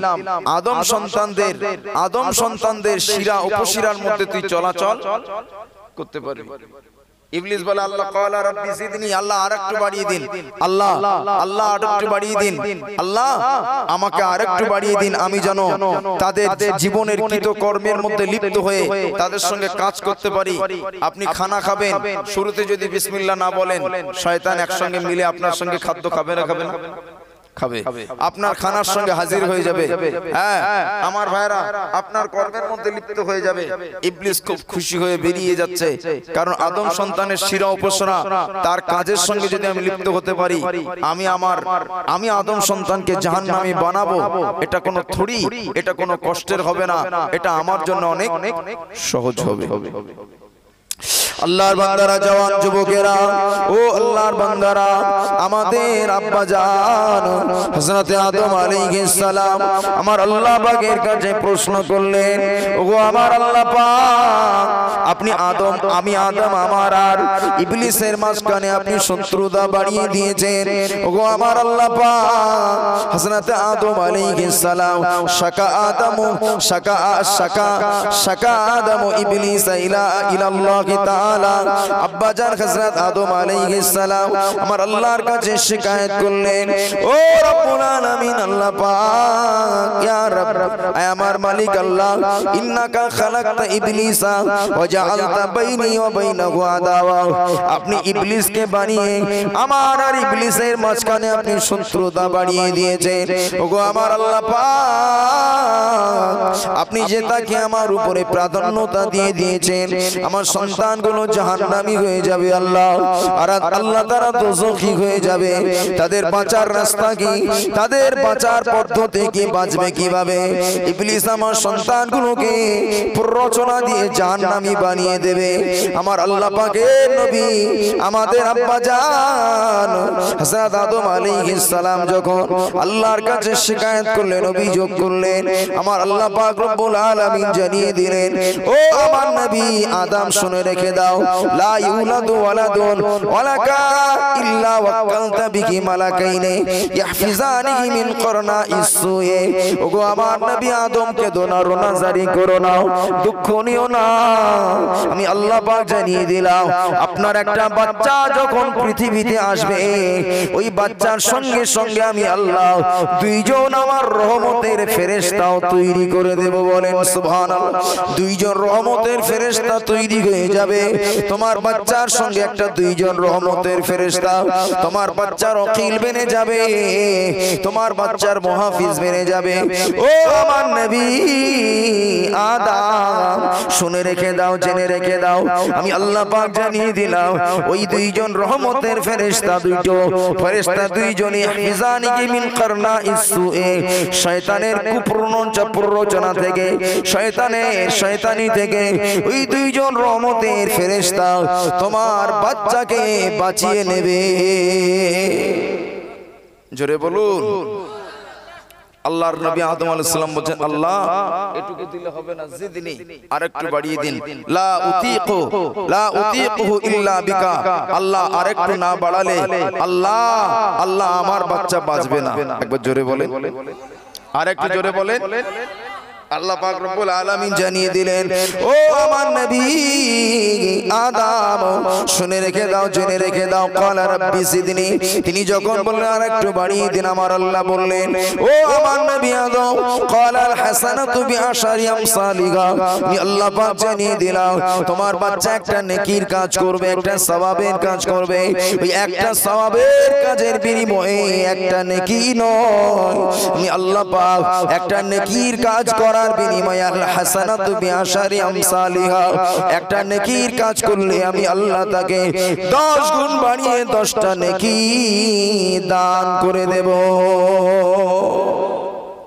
আদম সন্তানদের শিরা উপশিরার মধ্যে তুই চলাচল করতে পারবি। ইবলিস বলে, আল্লাহ ক্বালা রাব্বি জিদনি, আল্লাহ আরেকটু বাড়িয়ে দিন, আল্লাহ আরেকটু বাড়িয়ে দিন, আল্লাহ আমাকে আরেকটু বাড়িয়ে দিন, আমি যেন তাদের জীবনের কৃত কর্মের মধ্যে লিপ্ত হয়ে তাদের সঙ্গে কাজ করতে পারি। আপনি খানা খাবেন, শুরুতে যদি বিসমিল্লাহ না বলেন, শয়তান একসঙ্গে মিলে আপনার সঙ্গে খাদ্য খাবে না? খাবে, আপনার খানার সঙ্গে হাজির হয়ে যাবে। হ্যাঁ আমার ভাইরা, আপনার কর্মের মধ্যে লিপ্ত হয়ে যাবে। ইবলিস খুব খুশি হয়ে বেরিয়ে যাচ্ছে, কারণ আদম সন্তানের শিরা উপাসনা তার কাজের সঙ্গে যদি আমি লিপ্ত হতে পারি, আমি আদম সন্তানকে জাহান্নামী বানাবো, এটা কোনো থুড়ি, এটা কোনো কষ্টের হবে না, এটা আমার জন্য অনেক সহজ হবে। আল্লাহর বান্দারা, জওয়ান যুবকেরা, ও আল্লাহর বান্দারা, আমাদের আব্বা জান হযরত আদম আলাইহিস সালাম আমার আল্লাহ পাকের কাছে প্রশ্ন করলেন, ওগো আমার আল্লাহ পাক, আপনি আদম, আমি আদম, আমার আর ইবলিসের মাঝখানে আপনি শত্রুতা বাড়িয়ে দিয়েছেন। ওগো আমার আল্লাহ পাক, হযরত আদম আলাইহিস সালাম শাকা আদম ইবলিস ইলাল্লাহ তাআলা, আব্বা জান হযরত আদম আলাইহিস সালাম আমার আল্লাহর কাছে শিকায়ত করলেন, ও রব্বুল আলামিন, আল্লাহ পাক, ইয়া রব, আয় আমার মালিক আল্লাহ, ইন্নাকা খালাকতা ইবলিসা ওয়া জাআলতা বাইনি ওয়া বাইনাহু আদাওয়া, আপনি ইবলিসকে বানিয়ে আমার আর ইবলিসের মাঝখানে আপনি শত্রুতা বাড়িয়ে দিয়েছেন। ওগো আমার আল্লাহ পাক, আপনি যে তাকে আমার উপরে প্রাধান্যতা দিয়ে দিয়েছেন, আমার সন্তানগুলো জাহান্নামী হয়ে যাবে আল্লাহ, আর আল্লাহ তারা দোজখী হয়ে যাবে। তাদের বাঁচার রাস্তা কি, তাদের বাঁচার পদ্ধতি কি, বাঁচবে কিভাবে? ইবলিস আমার সন্তানগুলোকে প্ররোচনা দিয়ে জাহান্নামী বানিয়ে দেবে। আমার আল্লাহ পাকের নবী আমাদের আব্বা জান হযরত আদম আলাইহিস সালাম যখন আল্লাহর কাছে শিকায়ত করলেন, অভিযোগ করলেন, আমার আল্লাহ পাক রব্বুল আলামিন জানিয়ে দিলেন, ও আমার নবী আদম, শুনে রেখে দাও, লা ইউলাদু ওয়ালাদুন ওয়ালাকা ইল্লা ওয়াক্কালতা বিহি মালাকাইনি ইয়াহফিজানিহি মিন করনাইস সুয়ে। ওগো আমার নবী আদমকে দোনা রোনা জারি করো না, দুঃখ নিও না, আমি আল্লাহ পাক জানিয়ে দিলাম, আপনার একটা বাচ্চা যখন পৃথিবীতে আসবে, ওই বাচ্চার সঙ্গে সঙ্গে আমি আল্লাহ দুইজন আমার রহমতের ফেরেশতাও তৈরি করে দেব। বলেন সুবহানাল্লাহ। দুইজন রহমতের ফেরেশতা তৈরি হয়ে যাবে তোমার বাচ্চার সঙ্গে, একটা দুইজন রহমতের ফেরেশতা তোমার বাচ্চার ওকিল বেনে যাবে, তোমার বাচ্চার মুহাফিজ বেনে যাবে। ও আমার নবী আদম, শুনে রেখে দাও, জেনে রেখে দাও, আমি আল্লাহ পাক জানিয়ে দিলাম, ওই দুইজন রহমতের ফেরেশতা, দুইজনই হিজানিকি মিন করনাইস সুয়ে, শয়তানের কুপ্ররোচনা থেকে, শয়তানি থেকে ওই দুইজন রহমতের ফেরেশতা তোমার বাচ্চাকে বাঁচিয়ে নেবে। জোরে বলুন। আল্লাহর নবী আদম আলাইহিস সালাম বলেন, আল্লাহ এটুকু দিলে হবে না, জিদনি, আরেকটু বাড়িয়ে দিন, লা উতিকুহু ইল্লা বিকা, আল্লাহ আরেকটু না বাড়ালে আল্লাহ আমার বাচ্চা বাঁচবে না। একবার জোরে বলেন, আরেকটু জোরে বলেন। আল্লাহ পাক রব্বুল আলামিন জানিয়ে দিলেন, ও আমার নবী আদম, শুনে রেখে দাও, জেনে রেখে দাও, ক্বালা রাব্বি জিদনি, তিনি যখন বললেন আরেকটু বাড়িয়ে দিন, আমার আল্লাহ বললেন, ও আমার নবী আদম, ক্বালাল হাসানাতু বিআশারি আমসালিহা, আমি আল্লাহ পাক জানিয়ে দিলাম, তোমার বাচ্চা একটা নেকির কাজ করবে, একটা সওয়াবের কাজ করবে, ওই একটা সওয়াবের কাজের বিনিময়ে একটা নেকি নয়, আমি আল্লাহ পাক একটা নেকির কাজ করার বিনিময়ে, আল হাসানাতু বিআশারি আমসালিহা, একটা নেকির কাজ করলে আমি আল্লাহ তাকে 10 গুণ বাড়িয়ে 10টা নেকি দান করে দেব।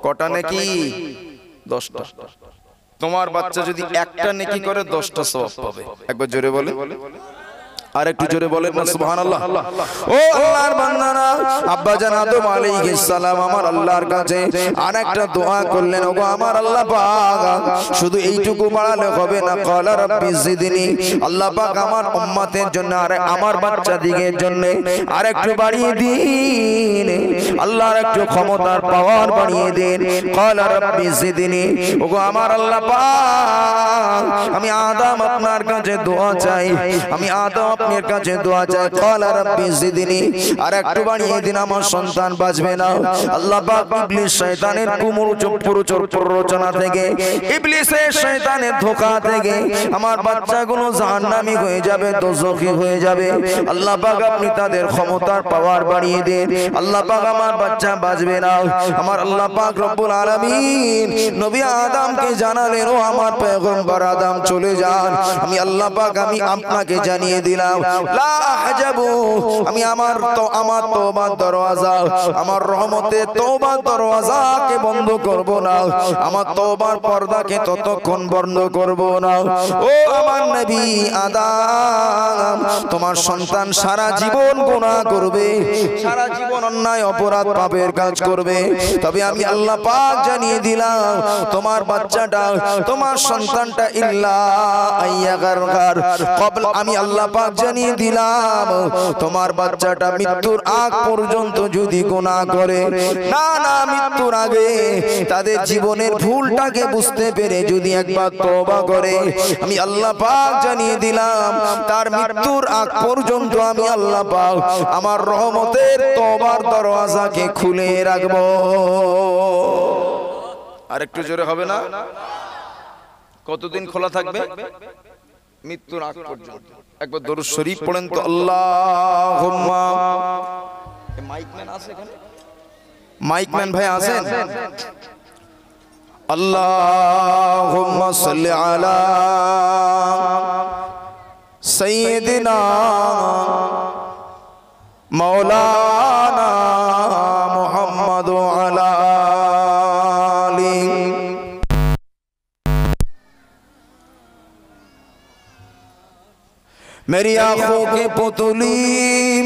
কটা নেকি? 10টা। তোমার বাচ্চা যদি একটা নেকি করে 10টা সওয়াব পাবে। একবার জোরে বলে, আরেকটু জোরে বলেন না সুবহানাল্লাহ। ও আল্লাহর বান্দারা, আব্বা জান আদম আলাইহিস সালাম আমার আল্লাহর কাছে আরেকটা দোয়া করলেন, ওগো আমার আল্লাহ পাক, শুধু এইটুকু বাড়ালে হবে না, ক্বালা রাব্বি জিদনি, আল্লাহ পাক আমার উম্মতের জন্য আর আমার বাচ্চাদিগের জন্য আরেকটু বাড়িয়ে দিন, আল্লাহর একটু ক্ষমতার পাওয়ার বাড়িয়ে দিন, ক্বালা রাব্বি জিদনি, ওগো আমার আল্লাহ পাক, আমি আদম আপনার আপনার কাছে দোয়া চাই, আমি আদম আপনার কাছে দোয়া চাই। ক্বালা রাব্বি জিদনি, আর একটু বাড়িয়ে দিন, আমার সন্তান বাঁচবে না। আল্লাহ পাক ইবলিস শয়তানের প্ররোচনা থেকে, ইবলিসের শয়তানের ধোঁকা থেকে আমার বাচ্চাগুলো জাহান্নামী হয়ে যাবে, দোজখী হয়ে যাবে। আল্লাহ পাক আপনি তাদের ক্ষমতার পাওয়ার বাড়িয়ে দেন। আল্লাহ পাক আমার বাচ্চা বাঁচবে না। আমার আল্লাহ পাক রব্বুল আলামিন নবী আদমকে জানালেন, ও আমার পয়গম্বর আদম চলে যান। আমি আল্লাহ পাক আমি আপনাকে জানিয়ে দিলাম, লা হাজাবু, আমি আমার তওবার দরওয়াজা, আমার রহমতের তওবার দরওয়াজাকে বন্ধ করব না, আমার তওবার পর্দাকে ততক্ষণ বন্ধ করব না। ও আমার নবী আদম, তোমার সন্তান সারা জীবন গুনাহ করবে, সারা জীবন অন্যায় অপরাধ পাপের কাজ করবে, তবে আমি আল্লাহ পাক জানিয়ে দিলাম তোমার বাচ্চাটা, তোমার সন্তানটা ইল্লা আইয়াগারগার কবল, আমি আল্লাহ পাক জানিয়ে দিলাম তোমার বাচ্চাটা মৃত্যুর আগ পর্যন্ত যদি গুনাহ করে, না না মৃত্যুর আগে তাদের জীবনের ভুলটাকে বুঝতে পেরে যদি একবার তওবা করে, আমি আল্লাহ পাক জানিয়ে দিলাম তার মৃত্যুর আগ পর্যন্ত আমি আল্লাহ পাক আমার রহমতের তওবার দরওয়াজাকে খুলে রাখবো। আর একটু জোরে হবে না? কতদিন খোলা থাকবে? মৃত্যুর আগ পর্যন্ত। একবার দরুদ শরীফ পড়েন তো। আল্লাহুম্মা, মাইকম্যান আছে এখানে? মাইকম্যান ভাই আছেন? আল্লাহুম্মা সাল্লি আলা সাইয়্যিদিনা মাওলানা মুহাম্মদ আলা আলি। मेरी आंखों के पुतली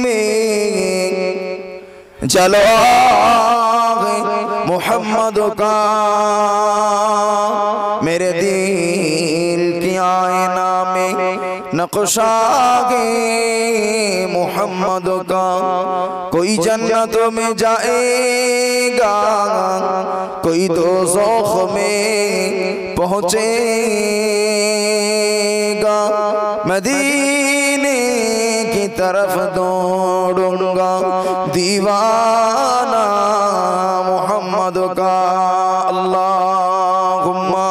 में जलो मोहम्मद का, मेरे दिल की आईना में नक्शा गे मोहम्मद का। कोई जन्नत में जाएगा, कोई दोज़ख में पहुँचेगा, मदीने की तरफ दौड़ूंगा दीवाना मोहम्मद का। अल्लाहुम्मा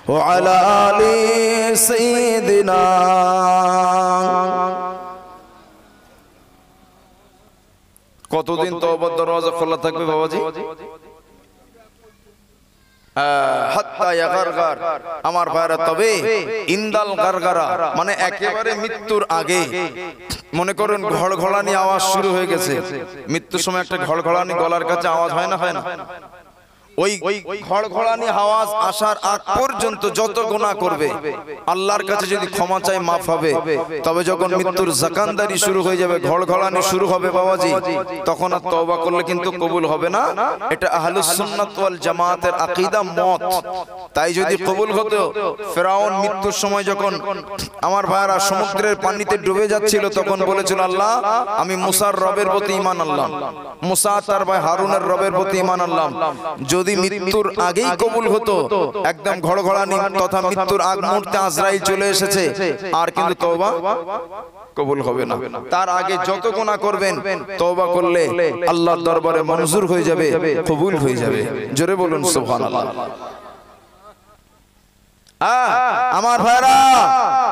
व अला आलि सय्यिदिना। কতদিন তওবার দরওয়াজা খোলা থাকবে বাবাজি? হাত্তা ইয়াগারগার, আমার ভাইরা, তবে ইন্দাল গারগারা মানে একেবারে মৃত্যুর আগে, মনে করুন ঘড়ঘড়ানি আওয়াজ শুরু হয়ে গেছে, মৃত্যুর সময় একটা ঘড়ঘড়ানি গলার কাছে আওয়াজ হয় না, হয় না? ওই ঘড়ঘড়ানি আওয়াজ আসার আগ পর্যন্ত যত গুনাহ করবে আল্লাহর কাছে যদি ক্ষমা চায় মাফ হবে, তবে যখন মৃত্যুর জাকানদারি শুরু হয়ে যাবে, ঘড়ঘড়ানি শুরু হবে বাবাজি, তখন আর তওবা করলে কিন্তু কবুল হবে না। এটা আহলুস সুন্নাত ওয়াল জামাতের আকীদা মত। তাই যদি কবুল হতো, ফেরাউন মৃত্যুর সময় যখন আমার ভাইরা সমুদ্রের পানিতে ডুবে যাচ্ছিল, তখন বলেছিল আল্লাহ আমি মুসার রবের প্রতি ঈমান আনলাম, মুসা তার ভাই হারুনের রবের প্রতি ঈমান আনলাম। যদি মৃত্যুর আগেই কবুল হতো, একদম ঘড়ঘড়ানি তথা মৃত্যুর আগ মুহূর্তে আজরাইল চলে এসেছে, আর কিন্তু তওবা কবুল হবে না। তার আগে যত গুনাহ করবেন তওবা করলে আল্লাহর দরবারে মঞ্জুর হয়ে যাবে, কবুল হয়ে যাবে। জোরে বলুন সুবহানাল্লাহ। আমার ভাইরা,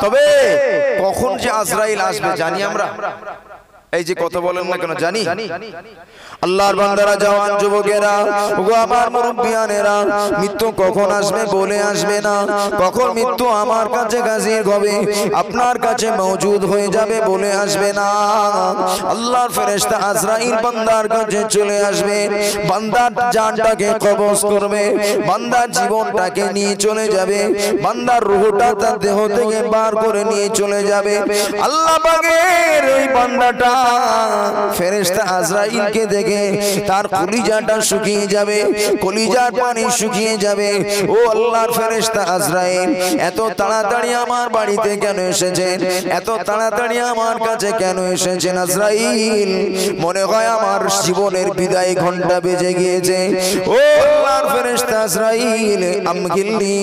তবে কখন যে আজরাইল আসবে জানি আমরা? এই যে কথা বলেন না কেন, জানি। আল্লাহর বান্দারা, জওয়ান যুবকেরা, ওগো আমার মুরব্বিয়ানেরা, মৃত্যু কখন আসবে বলে আসবে না, কখন মৃত্যু আমার কাছে হাজির হবে, আপনার কাছে মওজুদ হয়ে যাবে বলে আসবে না। আল্লাহর ফেরেশতা আজরাইল বান্দার কাছে চলে আসবে, বান্দার জানটাকে কবজ করবে, বান্দার জীবনটাকে নিয়ে চলে যাবে, বান্দার রূহটা তার দেহ থেকে বার করে নিয়ে চলে যাবে। আল্লাহ পাকের ওই বান্দাটা ফেরেশতা আজরাইলকে দেখে তার কলিজাটা শুকিয়ে যাবে, কলিজার পানি শুকিয়ে যাবে। ও আল্লাহর ফেরেশতা আজরাইল, এত তাড়াতাড়ি আমার বাড়িতে কেন এসেছেন? এত তাড়াতাড়ি আমার কাছে কেন এসেছেন আজরাইল? মনে হয় আমার জীবনের বিদায় ঘন্টা বেজে গিয়েছে। ও আল্লাহর ফেরেশতা আজরাইল, আমগিল্লি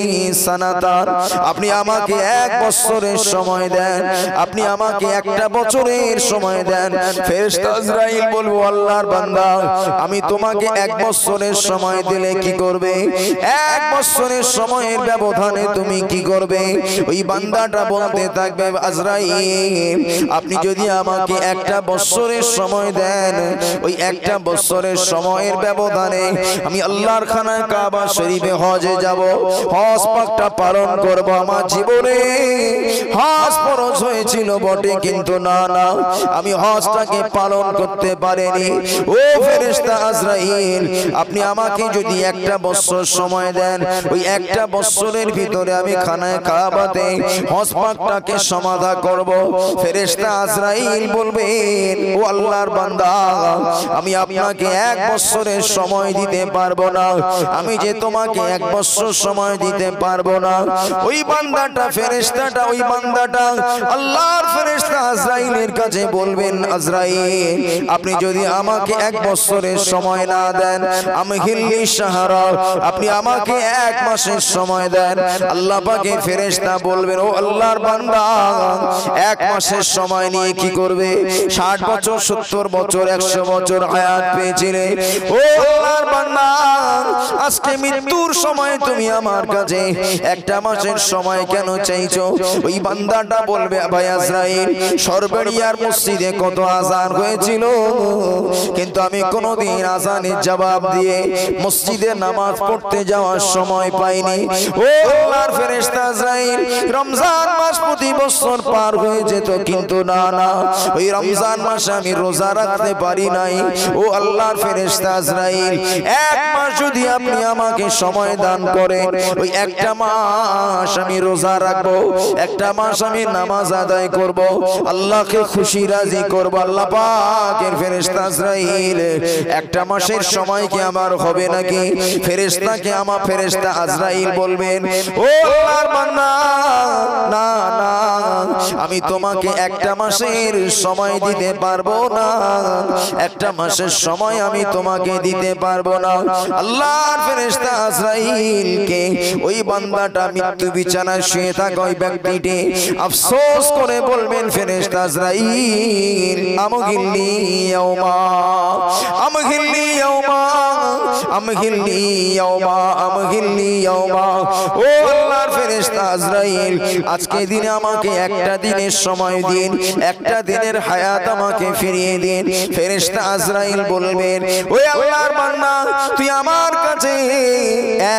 সানাতার, আপনি আমাকে 1 বছরের সময় দেন, আপনি আমাকে 1টা বছরের সময় দেন। ফেরেশতা আজরাইল বলবো, আল্লাহর বান্দা, আমি তোমাকে 1 বছরের সময় দিলে কি করবে? 1 বছরের সময়ের ব্যবধানে তুমি কি করবে? ওই বান্দাটা বলতে থাকবে, আজরাইল, আপনি যদি আমাকে 1টা বছরের সময় দেন, ওই 1টা বছরের সময়ের ব্যবধানে আমি আল্লাহর খানা কাবা শরীফে হজে যাব, হজ পাকটা পালন করব। আমার জীবনে হজ ফরজ হয়েছিল বটে, কিন্তু না না, আমি হজটাকে পালন করতে পারিনি। ও ফেরেশতা আজরাইল, আপনি আমাকে যদি 1টা বছর সময় দেন, ওই 1টা বছরের ভিতরে আমি খানায় কাবাতে হজ পাকটাকে সমাধা করব। ফেরেশতা আজরাইল বলবেন, ও আল্লাহর বান্দা, আমি আপনাকে 1 বছরের সময় দিতে পারবো না, আমি যে তোমাকে 1 বছর সময় দিতে পারবো না। ওই বান্দাটা, ফেরেশতাটা, ওই বান্দাটা আল্লাহর ফেরেশতা আজরাইলের কাছে বলবেন, আজরাইল, আপনি যদি আমাকে 1 বছরের সময় না দেন, আমি হিল্লি সাহারা, আপনি আমাকে 1 মাসের সময় দেন। আল্লাহ পাকে ফেরেশতা বলবেন, ও আল্লাহর বান্দা, 1 মাসের সময় নিয়ে কি করবে? 60 বছর, 70 বছর, 100 বছর হায়াত পেয়েছিলে। ও আল্লাহর বান্দা, আজকে মৃত্যুর সময় তুমি আমার কাছে 1টা মাসের সময় কেন চাইছো? ওই বান্দাটা বলবে, ভাই আজরাইল, সরবেরিয়ার মসজিদে কত আযান হয়েছিল, কিন্তু আমি কোনোদিন আযানের জবাব দিয়ে মসজিদে নামাজ পড়তে যাওয়ার সময় পাইনি। ও আল্লাহর ফেরেশতা আজরাইল, রমজান মাস প্রতি বছর পার হয়ে যেত, কিন্তু না না, ওই রমজান মাসে আমি রোজা রাখতে পারি নাই। ও আল্লাহর ফেরেশতা আজরাইল, 1 মাস যদি আপনি আমাকে সময় দান করেন, ওই 1টা মাস আমি রোজা রাখবো, 1টা মাস আমি নামাজ আদায় করব, আল্লাহকে খুশি রাজি করব। আল্লাহ পাকের ফেরেশতা আজরাইল, 1টা মাসের সময় কি আমার হবে নাকি? ফেরেশতাকে আমার ফেরেশতা আজরাইল বলবেন, ও আল্লাহর বান্দা, না না, আমি তোমাকে 1টা মাসের সময় দিতে পারবো না, 1টা মাসের সময় আমি তোমাকে দিতে পারবো না। আল্লাহর ফেরেশতা আজরাইলকে ওই বান্দাটা মৃত্যু বিছানায় শুয়ে থাকা ওই ব্যক্তিটি আফসোস করে বলবেন, ফেরেশতা আজরাইল, আমগিল্লি ইয়াউমা, আমগিল্লি ইয়াউমা, আমগিল্লি ইয়াউমা, আমগিল্লি ইয়াউমা। ও আল্লাহর ফেরেশতা আজরাইল, আজকে দিনে আমাকে 1টা দিনের সময় দিন, 1টা দিনের হায়াত আমাকে ফিরিয়ে দিন। ফেরেশতা আজরাইল বলবেন, ওই আল্লাহর বান্দা, তুই আমার কাছে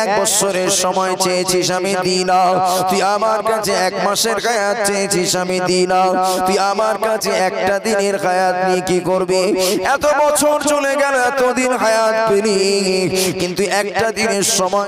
1 বছরের সময় চেয়েছিস, আমি দিই না। তুই আমার কাছে 1 মাসের হায়াত চেয়েছিস, আমি দিই না। তুই আমার কাছে 1টা দিনের হায়াত নিয়ে কি করবি? এত বছর চলে গেল, এত দিন হায়াত পেলি, কিন্তু 1টা দিনের সময়